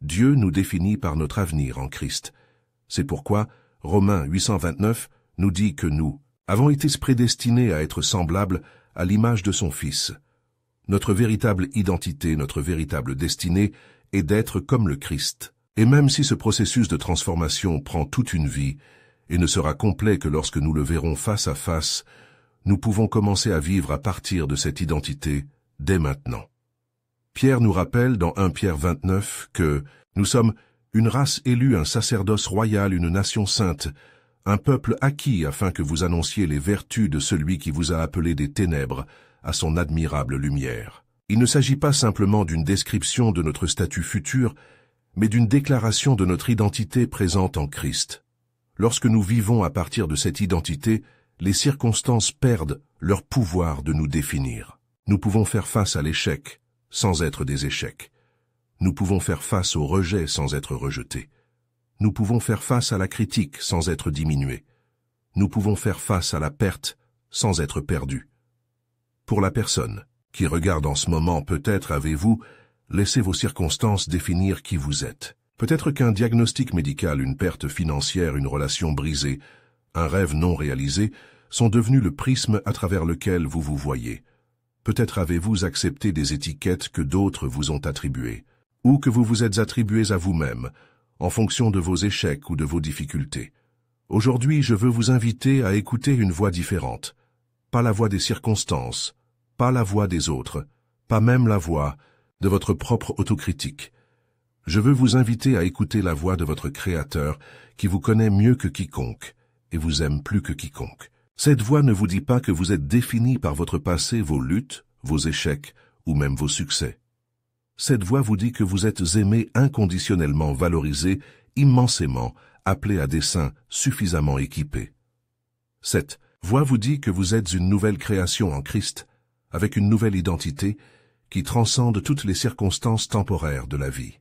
Dieu nous définit par notre avenir en Christ. C'est pourquoi Romains 8:29 nous dit que nous avons été prédestinés à être semblables à l'image de son Fils. Notre véritable identité, notre véritable destinée est d'être comme le Christ. Et même si ce processus de transformation prend toute une vie et ne sera complet que lorsque nous le verrons face à face, nous pouvons commencer à vivre à partir de cette identité dès maintenant. Pierre nous rappelle dans 1 Pierre 29 que nous sommes une race élue, un sacerdoce royal, une nation sainte, un peuple acquis afin que vous annonciez les vertus de celui qui vous a appelé des ténèbres à son admirable lumière. Il ne s'agit pas simplement d'une description de notre statut futur, mais d'une déclaration de notre identité présente en Christ. Lorsque nous vivons à partir de cette identité, les circonstances perdent leur pouvoir de nous définir. Nous pouvons faire face à l'échec sans être des échecs. Nous pouvons faire face au rejet sans être rejetés. Nous pouvons faire face à la critique sans être diminués. Nous pouvons faire face à la perte sans être perdus. Pour la personne qui regarde en ce moment, peut-être avez-vous laissé vos circonstances définir qui vous êtes. Peut-être qu'un diagnostic médical, une perte financière, une relation brisée, un rêve non réalisé sont devenus le prisme à travers lequel vous vous voyez. Peut-être avez-vous accepté des étiquettes que d'autres vous ont attribuées, ou que vous vous êtes attribuées à vous-même, en fonction de vos échecs ou de vos difficultés. Aujourd'hui, je veux vous inviter à écouter une voix différente. Pas la voix des circonstances, pas la voix des autres, pas même la voix de votre propre autocritique. Je veux vous inviter à écouter la voix de votre Créateur qui vous connaît mieux que quiconque et vous aime plus que quiconque. Cette voix ne vous dit pas que vous êtes défini par votre passé, vos luttes, vos échecs ou même vos succès. Cette voix vous dit que vous êtes aimé inconditionnellement, valorisé, immensément, appelé à dessein, suffisamment équipé. Cette voix vous dit que vous êtes une nouvelle création en Christ, avec une nouvelle identité qui transcende toutes les circonstances temporaires de la vie.